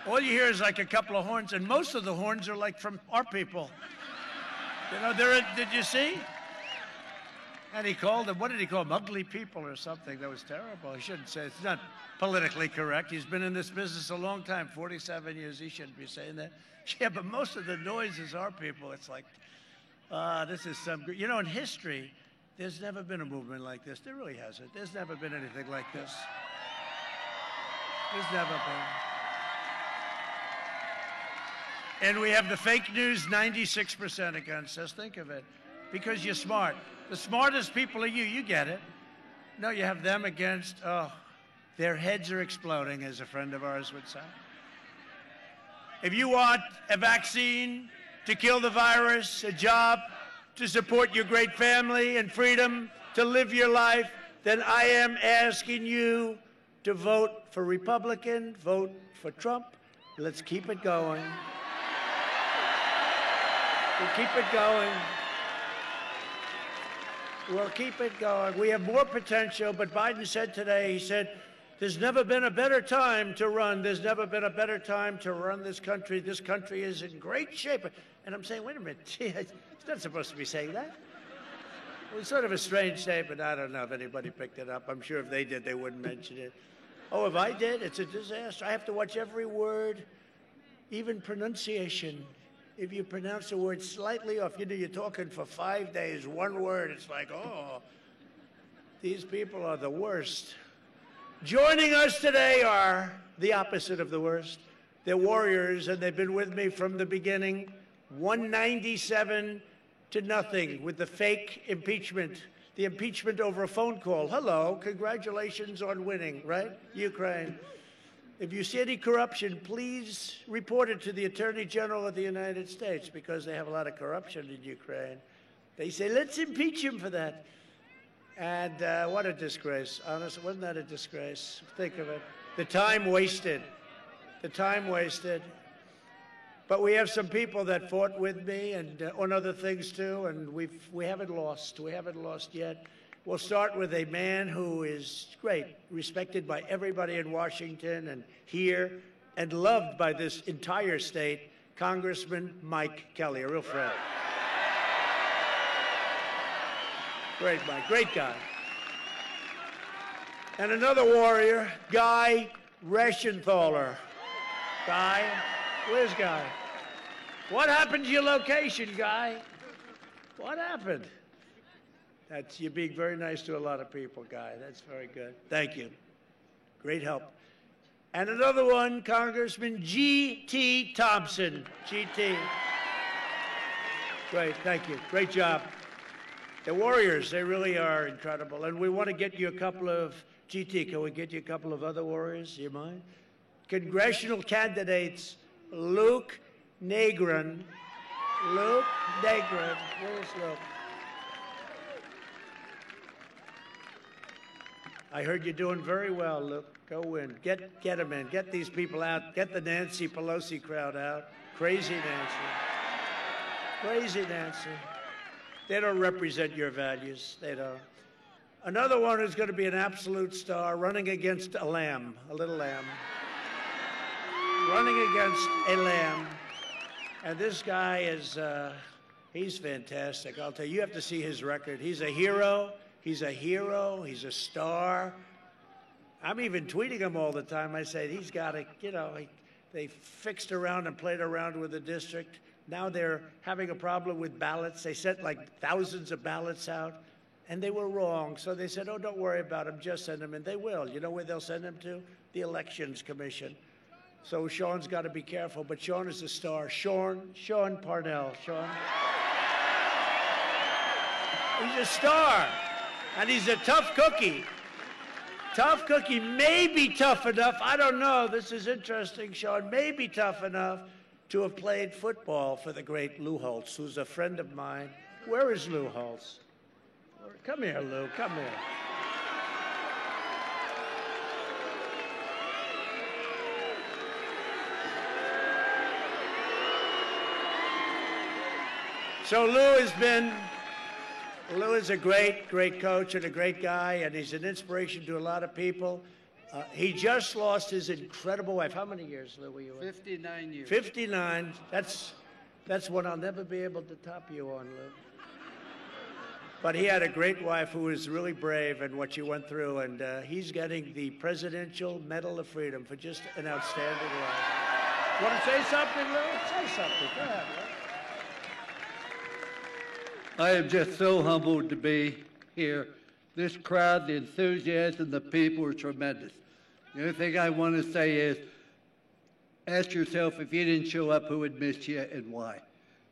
All you hear is like a couple of horns, and most of the horns are like from our people. You know, did you see? And he called them, what did he call them? Ugly people or something. That was terrible. He shouldn't say, it's not politically correct. He's been in this business a long time, 47 years. He shouldn't be saying that. Yeah, but most of the noise is our people. It's like, this is some, you know, in history, there's never been a movement like this. There really hasn't. There's never been anything like this. There's never been. And we have the fake news 96% against us. Think of it. Because you're smart. The smartest people are you. You get it. No, you have them against, oh, their heads are exploding, as a friend of ours would say. If you want a vaccine to kill the virus, a job to support your great family and freedom to live your life, then I am asking you to vote for Republican, vote for Trump. Let's keep it going. We'll keep it going. We'll keep it going. We have more potential, but Biden said today, he said, there's never been a better time to run. There's never been a better time to run this country. This country is in great shape. And I'm saying, wait a minute, he's not supposed to be saying that. It was sort of a strange statement. I don't know if anybody picked it up. I'm sure if they did, they wouldn't mention it. Oh, if I did, it's a disaster. I have to watch every word, even pronunciation. If you pronounce a word slightly off, you know, you're talking for 5 days, one word, it's like, oh, these people are the worst. Joining us today are the opposite of the worst. They're warriors, and they've been with me from the beginning, 197 to nothing with the fake impeachment, the impeachment over a phone call. Hello, congratulations on winning, right? Ukraine. If you see any corruption, please report it to the Attorney General of the United States, because they have a lot of corruption in Ukraine. They say, let's impeach him for that. And what a disgrace. Honestly, wasn't that a disgrace? Think of it. The time wasted. The time wasted. But we have some people that fought with me and on other things too, and we haven't lost. We haven't lost yet. We'll start with a man who is great, respected by everybody in Washington and here, and loved by this entire state, Congressman Mike Kelly, a real friend. Great Mike, great guy. And another warrior, Guy Reschenthaler. Guy, where's Guy? What happened to your location, Guy? What happened? You're being very nice to a lot of people, Guy. That's very good. Thank you. Great help. And another one, Congressman G.T. Thompson. G.T. Great, thank you. Great job. The warriors, they really are incredible. And we want to get you a couple of, G.T., can we get you a couple of other warriors? Do you mind? Congressional candidates, Luke Negron. Luke Negron. Where's Luke? I heard you're doing very well, Luke. Go win. Get them in. Get these people out. Get the Nancy Pelosi crowd out. Crazy Nancy. Crazy Nancy. They don't represent your values. They don't. Another one who's going to be an absolute star, running against a lamb, a little lamb. Running against a lamb. And this guy is, he's fantastic. I'll tell you, you have to see his record. He's a hero. He's a hero. He's a star. I'm even tweeting him all the time. I say, he's got to, you know, they fixed around and played around with the district. Now they're having a problem with ballots. They sent like thousands of ballots out, and they were wrong. So they said, oh, don't worry about them. Just send them, and they will. You know where they'll send them to? The Elections Commission. So Sean's got to be careful, but Sean is a star. Sean Parnell. Sean. He's a star, and he's a tough cookie. Tough cookie, maybe tough enough. I don't know. This is interesting, Sean. Maybe tough enough to have played football for the great Lou Holtz, who's a friend of mine. Where is Lou Holtz? Come here, Lou. Come here. So Lou is a great coach and a great guy, and he's an inspiration to a lot of people. He just lost his incredible wife. How many years, Lou, were you in? 59 years. 59. That's one I'll never be able to top you on, Lou. But he had a great wife who was really brave in what she went through, and he's getting the Presidential Medal of Freedom for just an outstanding life. Want to say something, Lou? Say something. Go ahead, Lou. I am just so humbled to be here. This crowd, the enthusiasm, the people are tremendous. The only thing I want to say is, ask yourself if you didn't show up, who would miss you and why.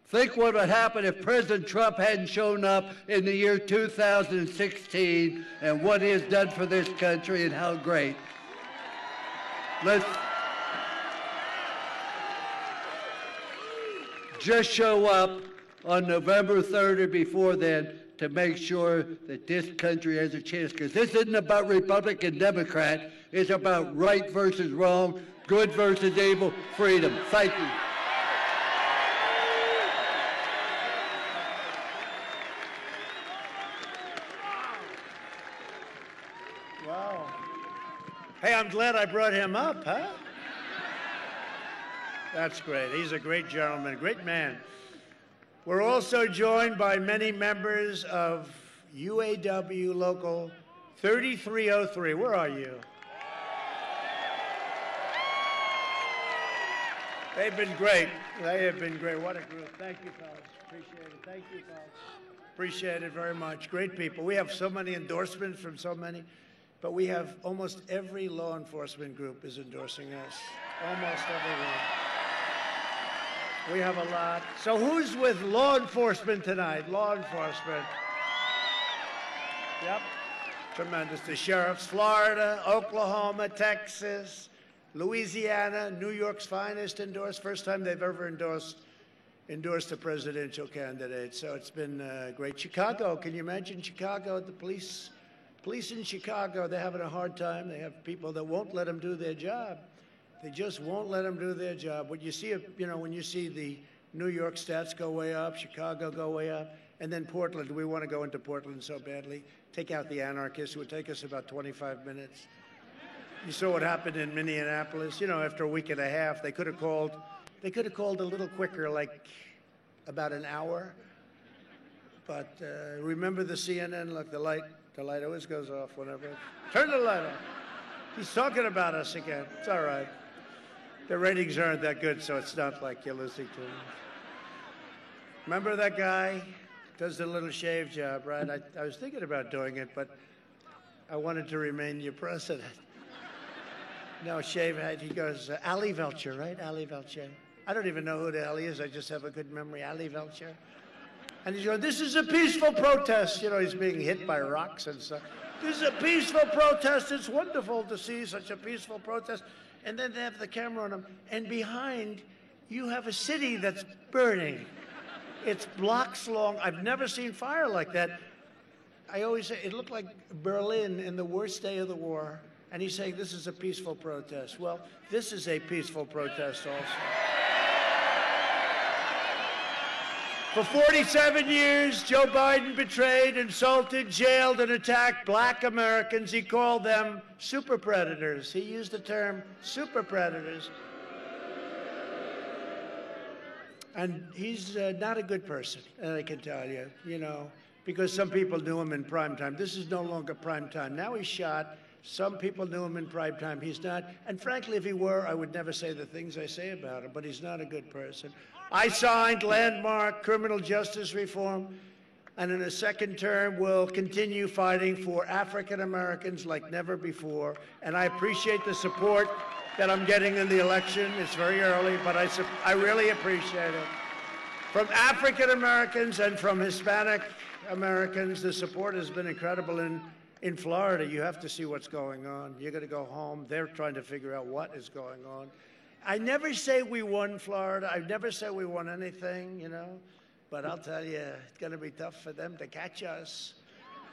Think what would happen if President Trump hadn't shown up in the year 2016 and what he has done for this country and how great. Let's just show up on November 3rd or before then to make sure that this country has a chance. Because this isn't about Republican, Democrat. It's about right versus wrong, good versus evil, freedom. Thank you. Wow. Hey, I'm glad I brought him up, huh? That's great. He's a great gentleman, a great man. We're also joined by many members of UAW Local 3303. Where are you? They've been great. They have been great. What a group. Thank you, fellas. Appreciate it. Thank you, fellas. Appreciate it very much. Great people. We have so many endorsements from so many, but we have almost every law enforcement group is endorsing us. Almost everyone. We have a lot. So who's with law enforcement tonight? Law enforcement. Yep. Tremendous. The sheriffs, Florida, Oklahoma, Texas, Louisiana, New York's finest endorsed. First time they've ever endorsed a presidential candidate. So it's been great. Chicago, can you imagine Chicago? The police in Chicago, they're having a hard time. They have people that won't let them do their job. They just won't let them do their job. When you see, when you see the New York stats go way up, Chicago go way up, and then Portland, we want to go into Portland so badly. Take out the anarchists. It would take us about 25 minutes. You saw what happened in Minneapolis. After a week and a half, they could have called a little quicker, like about an hour. But remember the CNN? Look, the light always goes off whenever. Turn the light off. He's talking about us again. It's all right. The ratings aren't that good, so it's not like you're listening to him. Remember that guy? Does the little shave job, right? I was thinking about doing it, but I wanted to remain your president. No, shave head. He goes, Ali Velcher, right? Ali Velcher. I don't even know who the hell he is. I just have a good memory. Ali Velcher. And he's going, this is a peaceful protest. He's being hit by rocks and stuff. This is a peaceful protest. It's wonderful to see such a peaceful protest. And then they have the camera on him. And behind, you have a city that's burning. It's blocks long. I've never seen fire like that. I always say it looked like Berlin in the worst day of the war. And he's saying this is a peaceful protest. Well, this is a peaceful protest also. For 47 years, Joe Biden betrayed, insulted, jailed, and attacked black Americans. He called them super predators. He used the term super predators. And he's not a good person, I can tell you, because some people knew him in prime time. This is no longer prime time. Now he's shot. Some people knew him in prime time. He's not. And frankly, if he were, I would never say the things I say about him, but he's not a good person. I signed landmark criminal justice reform, and in a second term will continue fighting for African Americans like never before. And I appreciate the support that I'm getting in the election. It's very early, but I really appreciate it. From African Americans and from Hispanic Americans, the support has been incredible. In Florida, you have to see what's going on. You're going to go home. They're trying to figure out what is going on. I never say we won Florida. I never say we won anything, But I'll tell you, it's going to be tough for them to catch us.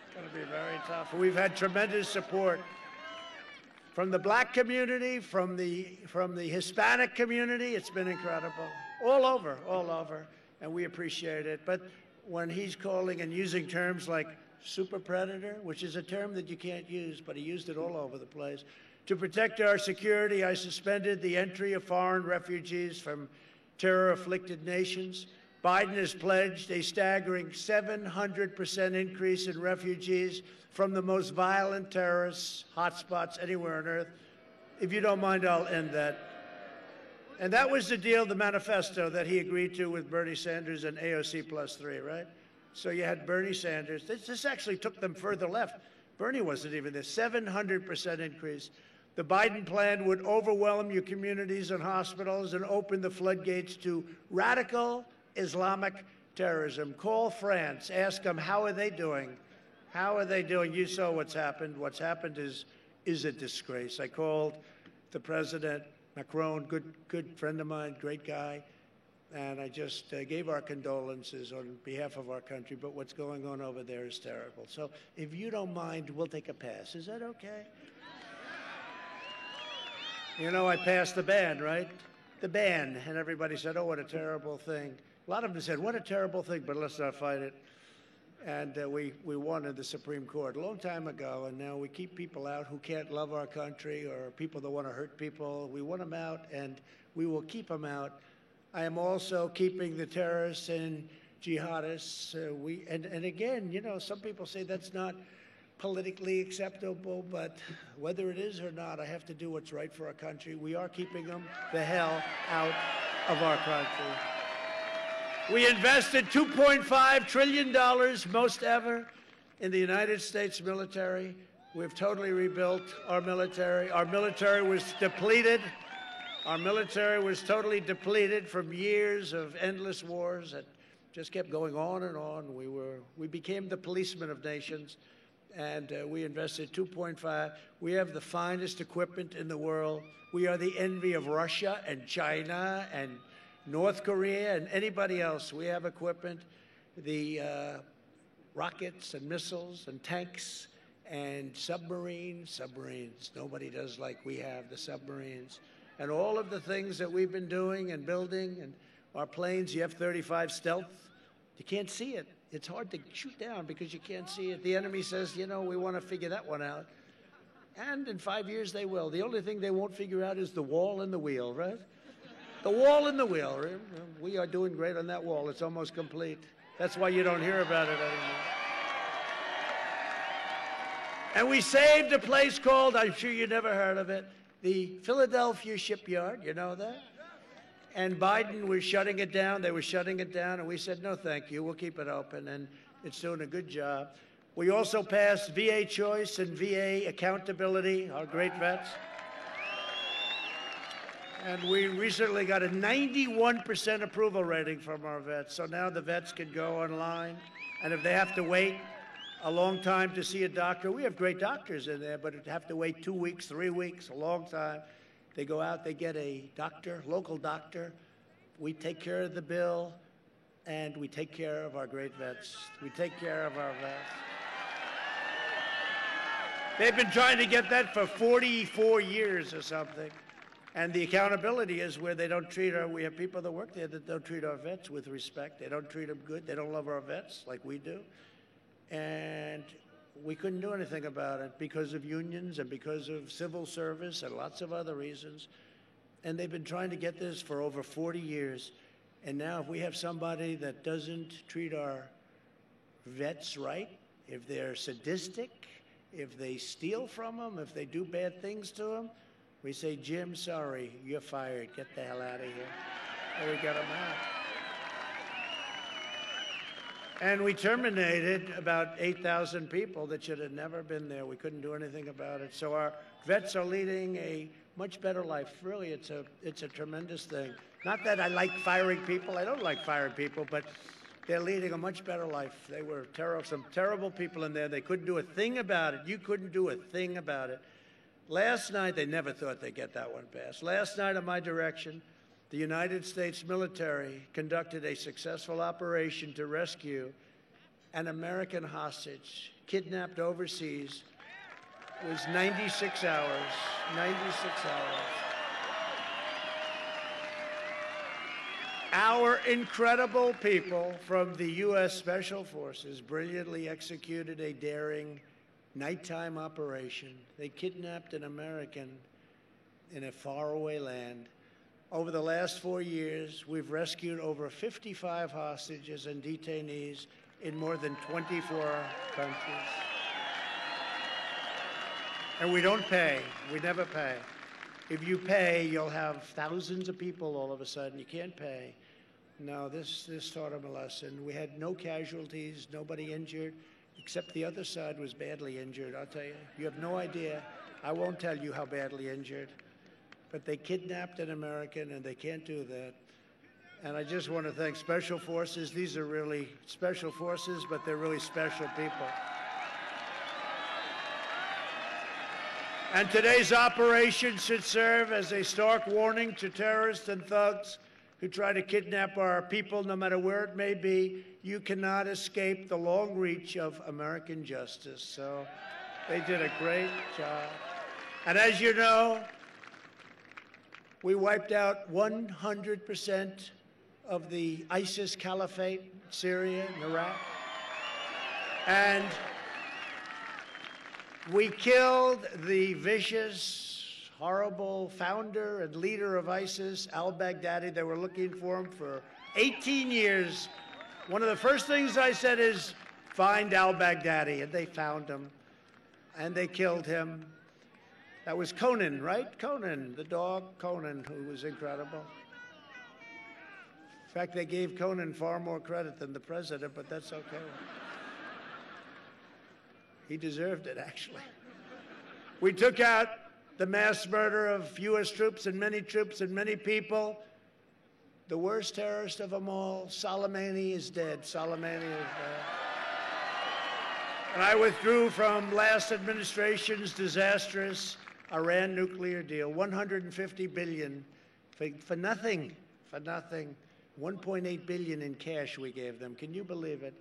It's going to be very tough. We've had tremendous support from the black community, from the Hispanic community. It's been incredible. All over. And we appreciate it. But when he's calling and using terms like super predator, which is a term that you can't use, but he used it all over the place. To protect our security, I suspended the entry of foreign refugees from terror-afflicted nations. Biden has pledged a staggering 700% increase in refugees from the most violent terrorist hotspots anywhere on earth. If you don't mind, I'll end that. And that was the deal, the manifesto that he agreed to with Bernie Sanders and AOC plus 3, right? So you had Bernie Sanders. This actually took them further left. Bernie wasn't even there. 700% increase. The Biden plan would overwhelm your communities and hospitals and open the floodgates to radical Islamic terrorism. Call France. Ask them, how are they doing? How are they doing? You saw what's happened. What's happened is a disgrace. I called the president, Macron, good friend of mine, great guy, and I just gave our condolences on behalf of our country, but what's going on over there is terrible. So if you don't mind, we'll take a pass. Is that okay? I passed the ban, right? The ban, and everybody said, oh, what a terrible thing. A lot of them said, what a terrible thing, but let's not fight it. And we won in the Supreme Court a long time ago, and now we keep people out who can't love our country or people that want to hurt people. We want them out, and we will keep them out. I am also keeping the terrorists and jihadists. And again, some people say that's not politically acceptable, but whether it is or not, I have to do what's right for our country. We are keeping them the hell out of our country. We invested $2.5 trillion, most ever, in the United States military. We've totally rebuilt our military. Our military was depleted. Our military was totally depleted from years of endless wars that just kept going on and on. We became the policemen of nations, and we invested $2.5. We have the finest equipment in the world. We are the envy of Russia and China and North Korea and anybody else. We have equipment, the rockets and missiles and tanks and submarines. Nobody does like we have, the submarines. And all of the things that we've been doing and building, and our planes, the F-35 stealth, you can't see it. It's hard to shoot down because you can't see it. The enemy says, we want to figure that one out. And in 5 years they will. The only thing they won't figure out is the wall and the wheel, right? The wall and the wheel. We are doing great on that wall. It's almost complete. That's why you don't hear about it anymore. And we saved a place called, I'm sure you never heard of it, the Philadelphia Shipyard. You know that? And Biden was shutting it down. They were shutting it down. And we said, no, thank you. We'll keep it open. And it's doing a good job. We also passed VA choice and VA accountability, our great vets. And we recently got a 91% approval rating from our vets. So now the vets can go online. And if they have to wait a long time to see a doctor, we have great doctors in there, but have to wait 2 weeks, 3 weeks, a long time. They go out, they get a doctor, local doctor. We take care of the bill, and we take care of our great vets. We take care of our vets. They've been trying to get that for 44 years or something. And the accountability is where they don't treat our, we have people that work there that don't treat our vets with respect. They don't treat them good. They don't love our vets like we do. And we couldn't do anything about it because of unions and because of civil service and lots of other reasons. And they've been trying to get this for over 40 years. And now if we have somebody that doesn't treat our vets right, if they're sadistic, if they steal from them, if they do bad things to them, we say, Jim, sorry, you're fired. Get the hell out of here. And we got him out. And we terminated about 8,000 people that should have never been there. We couldn't do anything about it. So our vets are leading a much better life. Really, it's a tremendous thing. Not that I like firing people. I don't like firing people, but they're leading a much better life. They were some terrible people in there. They couldn't do a thing about it. You couldn't do a thing about it. Last night, they never thought they'd get that one passed. Last night, at my direction, the United States military conducted a successful operation to rescue an American hostage kidnapped overseas. It was 96 hours, 96 hours. Our incredible people from the U.S. Special Forces brilliantly executed a daring nighttime operation. They kidnapped an American in a faraway land. Over the last 4 years, we've rescued over 55 hostages and detainees in more than 24 countries. And we don't pay. We never pay. If you pay, you'll have thousands of people all of a sudden. You can't pay. No, this taught them a lesson. We had no casualties, nobody injured, except the other side was badly injured, I'll tell you. You have no idea. I won't tell you how badly injured. But they kidnapped an American, and they can't do that. And I just want to thank Special Forces. These are really Special Forces, but they're really special people. And today's operation should serve as a stark warning to terrorists and thugs who try to kidnap our people, no matter where it may be. You cannot escape the long reach of American justice. So they did a great job. And as you know, we wiped out 100% of the ISIS caliphate, Syria and Iraq. And we killed the vicious, horrible founder and leader of ISIS, al-Baghdadi. They were looking for him for 18 years. One of the first things I said is, find al-Baghdadi, and they found him, and they killed him. That was Conan, right? Conan, the dog Conan, who was incredible. In fact, they gave Conan far more credit than the president, but that's okay. He deserved it, actually. We took out the mass murder of U.S. troops and many people. The worst terrorist of them all, Soleimani, is dead. Soleimani is dead. And I withdrew from last administration's disastrous Iran nuclear deal, $150 billion for nothing, for nothing. $1.8 billion in cash we gave them. Can you believe it?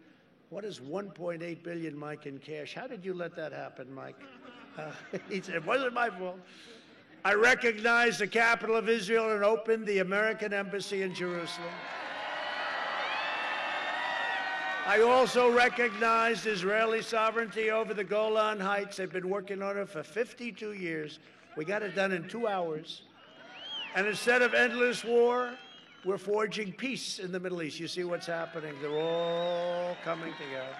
What is $1.8 billion, Mike, in cash? How did you let that happen, Mike? He said, it wasn't my fault. I recognized the capital of Israel and opened the American embassy in Jerusalem. I also recognized Israeli sovereignty over the Golan Heights. They've been working on it for 52 years. We got it done in 2 hours. And instead of endless war, we're forging peace in the Middle East. You see what's happening. They're all coming together.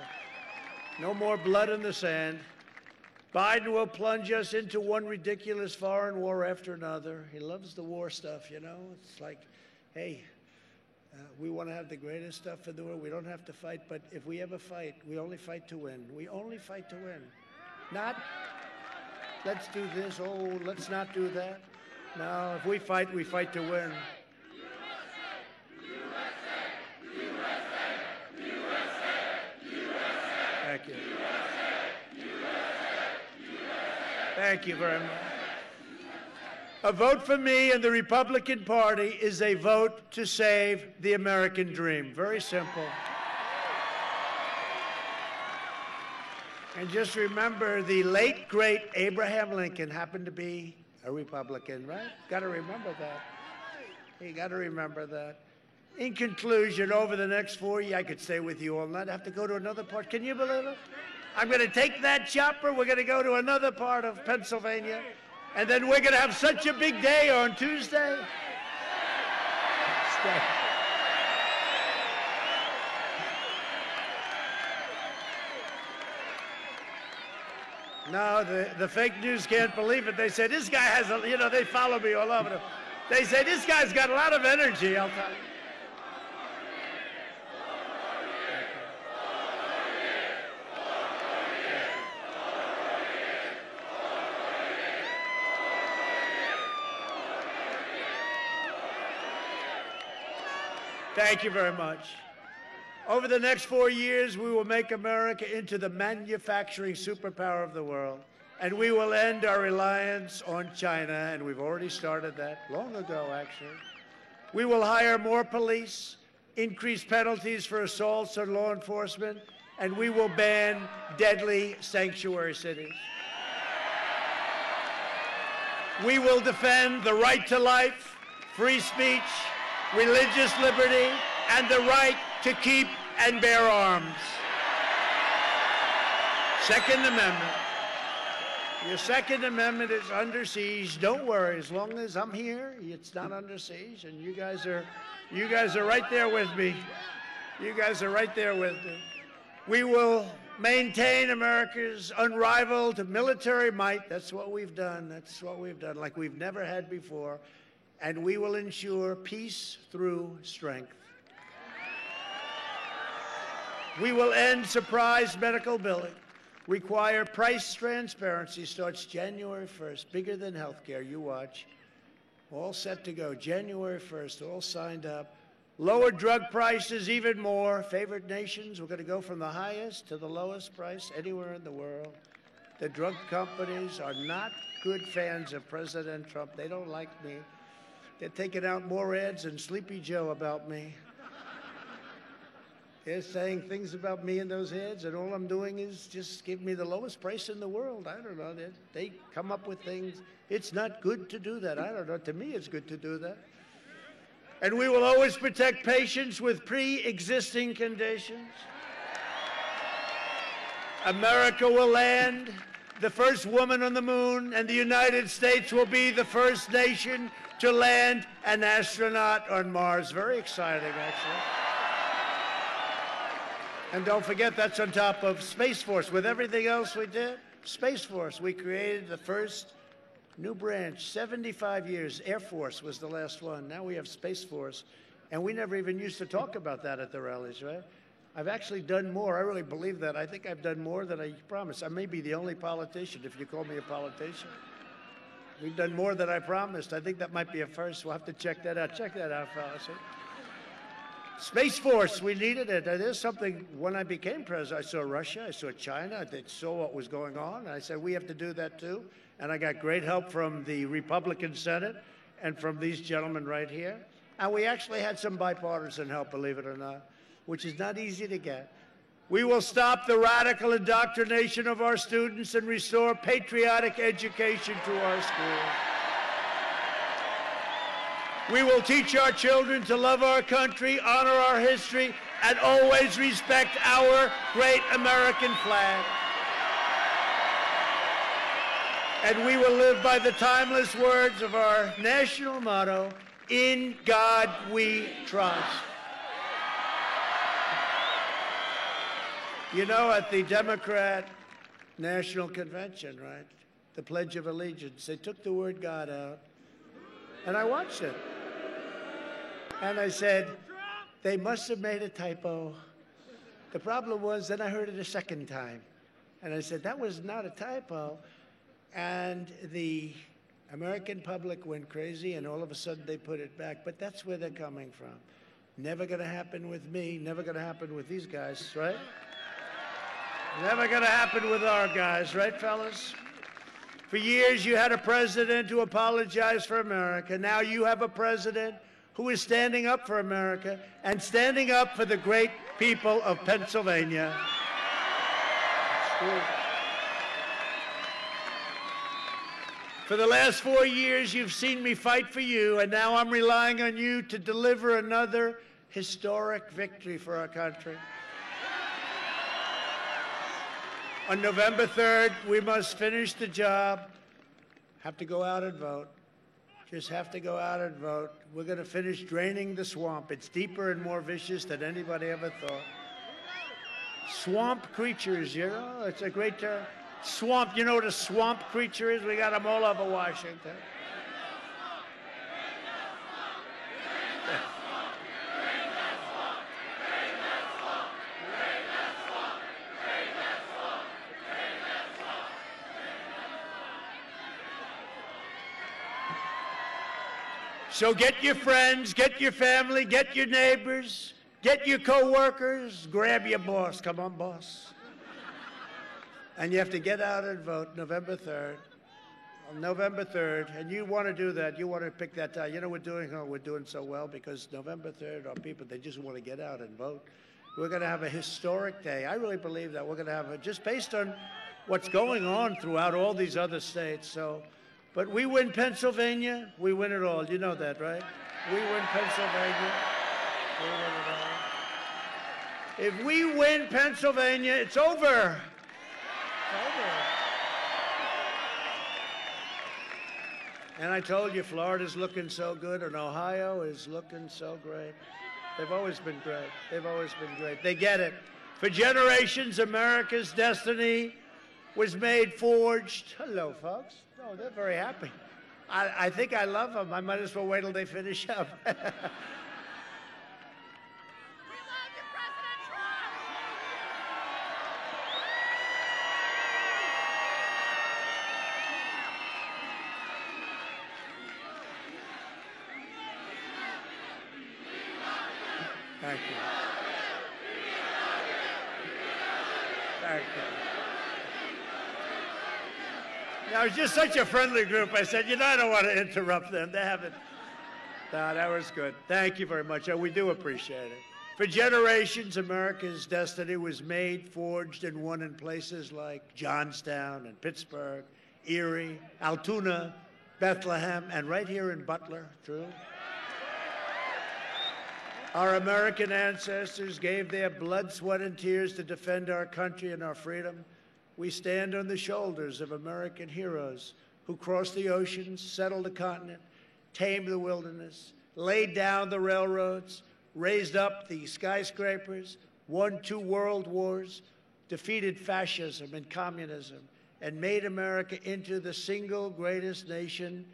No more blood in the sand. Biden will plunge us into one ridiculous foreign war after another. He loves the war stuff, you know. It's like, hey, we want to have the greatest stuff in the world. We don't have to fight, but if we ever fight, we only fight to win. We only fight to win. Not, let's do this, oh, let's not do that. No, if we fight to win. Thank you. Thank you very much. A vote for me and the Republican Party is a vote to save the American dream. Very simple. And just remember, the late, great Abraham Lincoln happened to be a Republican, right? Got to remember that. You got to remember that. In conclusion, over the next 4 years, I could stay with you all night. I have to go to another part. Can you believe it? I'm going to take that chopper. We're going to go to another part of Pennsylvania. And then we're going to have such a big day on Tuesday. No, the fake news can't believe it. They say, this guy has a, you know, they follow me all over. They say, this guy's got a lot of energy, I'll tell you. Thank you very much. Over the next 4 years, we will make America into the manufacturing superpower of the world, and we will end our reliance on China, and we've already started that long ago, actually. We will hire more police, increase penalties for assaults on law enforcement, and we will ban deadly sanctuary cities. We will defend the right to life, free speech, religious liberty, and the right to keep and bear arms. Second Amendment. Your Second Amendment is under siege. Don't worry, as long as I'm here, it's not under siege, and you guys are right there with me. You guys are right there with me. We will maintain America's unrivaled military might. That's what we've done. That's what we've done, like we've never had before. And we will ensure peace through strength. We will end surprise medical billing. Require price transparency. Starts January 1st. Bigger than healthcare. You watch. All set to go. January 1st. All signed up. Lower drug prices even more. Favored nations. We're going to go from the highest to the lowest price anywhere in the world. The drug companies are not good fans of President Trump. They don't like me. They're taking out more ads than Sleepy Joe about me. They're saying things about me in those ads, and all I'm doing is just give me the lowest price in the world. I don't know. They come up with things. It's not good to do that. I don't know. To me, it's good to do that. And we will always protect patients with pre-existing conditions. America will land the first woman on the moon, and the United States will be the first nation to land an astronaut on Mars. Very exciting, actually. And don't forget, that's on top of Space Force. With everything else we did, Space Force, we created the first new branch, 75 years. Air Force was the last one. Now we have Space Force. And we never even used to talk about that at the rallies, right? I've actually done more. I really believe that. I think I've done more than I promised. I may be the only politician, if you call me a politician. We've done more than I promised. I think that might be a first. We'll have to check that out. Check that out, fellas. Space Force, we needed it. There's something, when I became president, I saw Russia, I saw China, I saw what was going on, and I said, we have to do that too. And I got great help from the Republican Senate and from these gentlemen right here. And we actually had some bipartisan help, believe it or not, which is not easy to get. We will stop the radical indoctrination of our students and restore patriotic education to our schools. We will teach our children to love our country, honor our history, and always respect our great American flag. And we will live by the timeless words of our national motto, "In God we trust." You know, at the Democrat National Convention, right, the Pledge of Allegiance, they took the word God out, and I watched it. And I said, they must have made a typo. The problem was, then I heard it a second time. And I said, that was not a typo. And the American public went crazy, and all of a sudden they put it back. But that's where they're coming from. Never going to happen with me. Never going to happen with these guys, right? Never going to happen with our guys, right, fellas? For years, you had a president who apologized for America. Now you have a president who is standing up for America and standing up for the great people of Pennsylvania. For the last 4 years, you've seen me fight for you, and now I'm relying on you to deliver another historic victory for our country. On November 3rd, we must finish the job. Have to go out and vote. Just have to go out and vote. We're going to finish draining the swamp. It's deeper and more vicious than anybody ever thought. Swamp creatures, you know, it's a great term. Swamp, you know what a swamp creature is? We got them all over Washington. So get your friends, get your family, get your neighbors, get your co-workers, grab your boss. Come on, boss. And you have to get out and vote November 3rd. On November 3rd, and you want to do that, you want to pick that time. You know, we're doing so well because November 3rd, our people, they just want to get out and vote. We're going to have a historic day. I really believe that. We're going to have just based on what's going on throughout all these other states. So, but we win Pennsylvania, we win it all. You know that, right? We win Pennsylvania, we win it all. If we win Pennsylvania, it's over. And I told you, Florida's looking so good, and Ohio is looking so great. They've always been great. They've always been great. They get it. For generations, America's destiny was made, forged. Hello, folks. Oh, they're very happy. I think I love them. I might as well wait till they finish up. Thank you. Thank you. Now, it's just such a friendly group. I said, you know, I don't want to interrupt them. They haven't. No, that was good. Thank you very much. We do appreciate it. For generations, America's destiny was made, forged, and won in places like Johnstown and Pittsburgh, Erie, Altoona, Bethlehem, and right here in Butler, true. Our American ancestors gave their blood, sweat, and tears to defend our country and our freedom. We stand on the shoulders of American heroes who crossed the oceans, settled the continent, tamed the wilderness, laid down the railroads, raised up the skyscrapers, won 2 world wars, defeated fascism and communism, and made America into the single greatest nation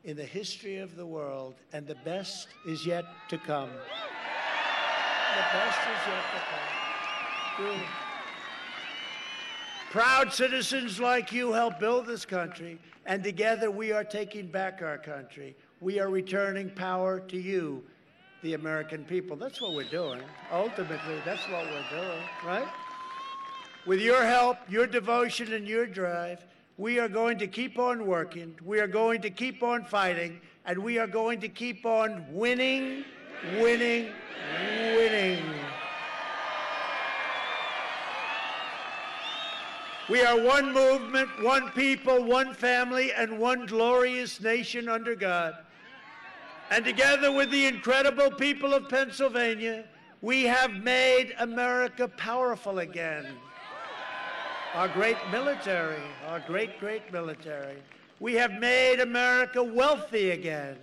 in the history of the world. And the best is yet to come. The best is yet to come. Really. Proud citizens like you helped build this country, and together we are taking back our country. We are returning power to you, the American people. That's what we're doing. Ultimately, that's what we're doing, right? With your help, your devotion, and your drive, we are going to keep on working, we are going to keep on fighting, and we are going to keep on winning, winning, winning. We are one movement, one people, one family, and one glorious nation under God. And together with the incredible people of Pennsylvania, we have made America powerful again. Our great military, our great, great military. We have made America wealthy again.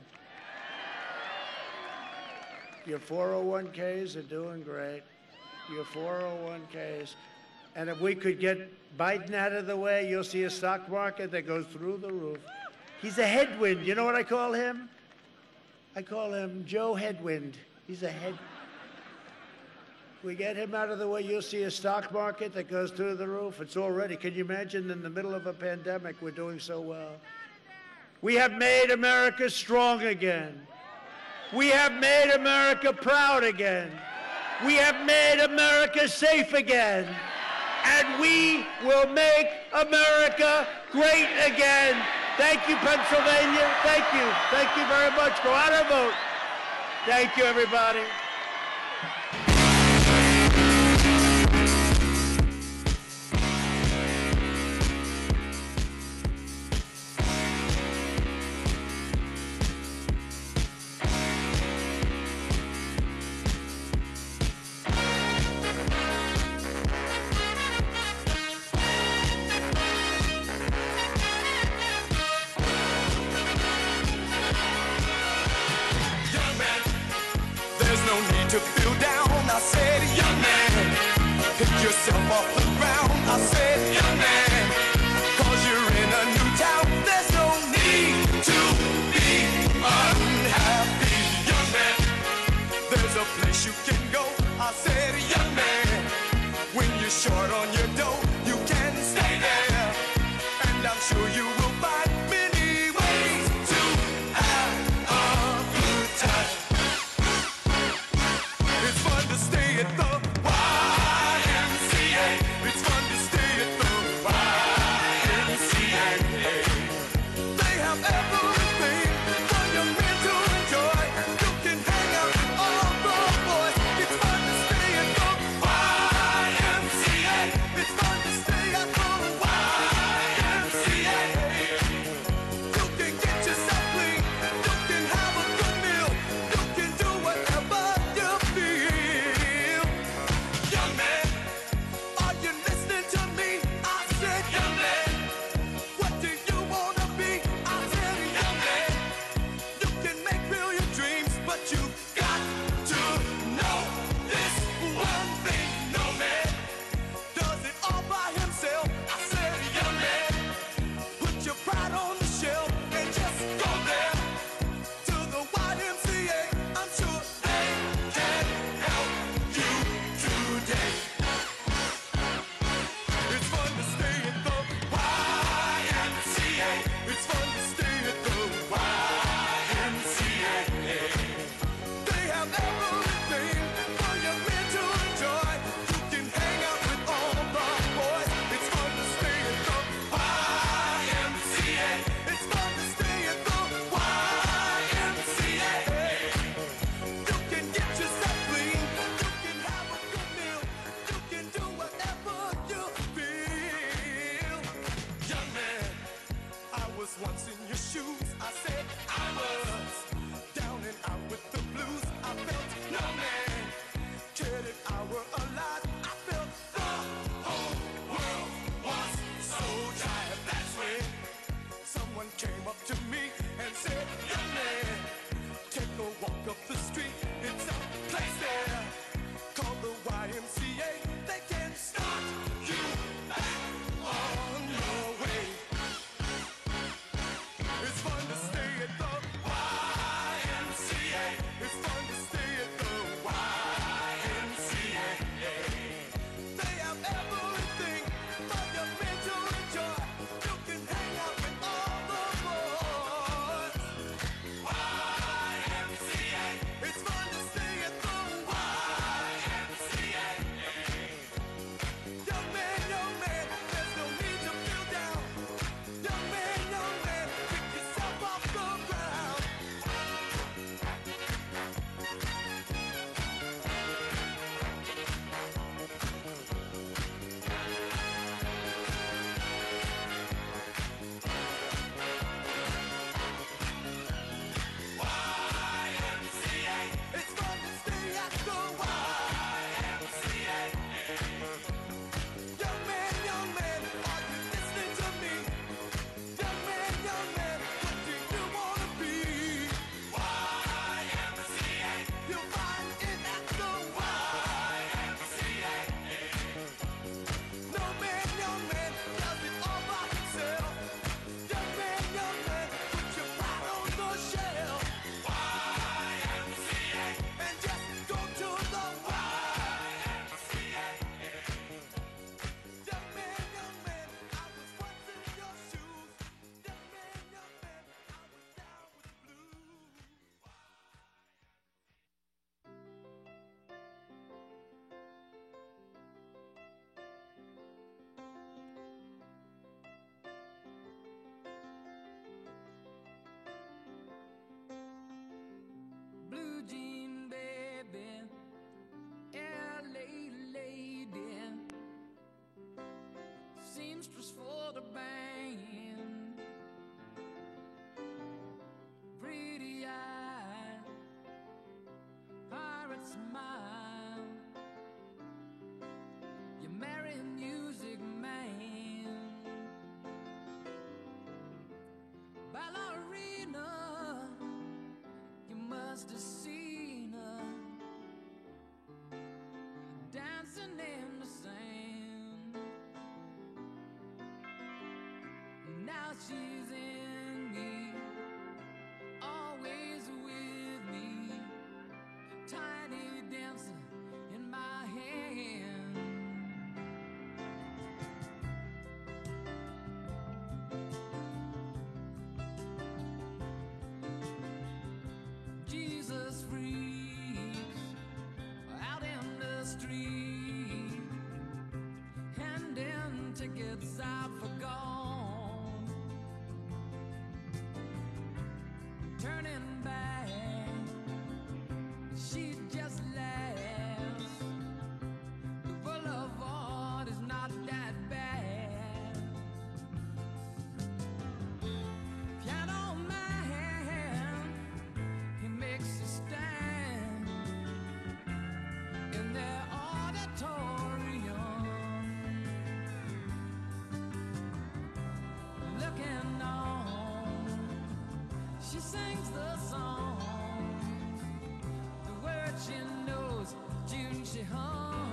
Your 401ks are doing great. Your 401ks. And if we could get Biden out of the way, you'll see a stock market that goes through the roof. He's a headwind. You know what I call him? I call him Joe Headwind. He's a head. We get him out of the way, you'll see a stock market that goes through the roof. It's already, can you imagine in the middle of a pandemic, we're doing so well. We have made America strong again. We have made America proud again. We have made America safe again. And we will make America great again. Thank you, Pennsylvania. Thank you. Thank you very much. Go out and vote. Thank you, everybody. to feel down. I said, young man, pick yourself off the ground. I said, young man, cause you're in a new town. There's no need to be unhappy, young man. There's a place you can go. I said, young man, when you're short on your dough, you can stay there. And I'm sure you will find many ways to have a good time. It's fun to stay at the YMCA. It's fun to stay at the YMCA. They have everything for your men to enjoy. You can hang out with all the boys. It's fun to stay at the YMCA. It's fun to stay at the YMCA. You can get yourself clean. You can have a good meal. You can do whatever you feel. Young man, are you listening to me? I said, young man, what do you wanna be? I said, young man, you can make real your dreams, but you got to know this one thing. No man does it all by himself. I said, young man, put your pride on the shelf and just go there to the YMCA. I'm sure they can help you today. It's fun to stay at the YMCA. It's fun to stay at the YMCA. They have everything for your men to enjoy. You can hang out with all the boys. It's fun to stay at the YMCA. It's fun to stay at the YMCA. You can get yourself clean. You can have a good meal. You can do whatever you feel. Young man, I was once in your shoes. I said I was down and out with the blues. I felt no man cared if I were alive. I felt the whole world was so tired. That's when someone came up to me and said, young man, take a walk up the street. It's a place there called the YMCA. They can start you back on your way. It's fun to stay at the YMCA. It's fun to stay at the YMCA. They have everything for your men to enjoy. You can hang out with all the boys. YMCA. It's fun to stay at the YMCA. Young man, there's no need to feel down. Young man, pick yourself off the ground. YMCA. It's fun to stay at the YMCA. Young man, are you listening to me? Young man, what do you wanna be? YMCA. You'll find it at the YMCA. No man, does it all by himself. Young man, put your pride on the shelf. YMCA. And just go to the YMCA. Young man, I was once in your shoes. Young man, I was down with the blues. Blue jean baby, LA lady, seamstress for the band, pretty eye, pirate smile. You marry a music man, ballerina. You must have seen her dancing in the sand. Now she's in me, always with me, tiny dancer in my hand. Jesus freaks out in the street, handing tickets out for gone, turning back, she just laughs. The boulevard is not that bad. Piano man, he makes a stand in their auditorium, looking on. She sings the song, the words she knows, tune she hums.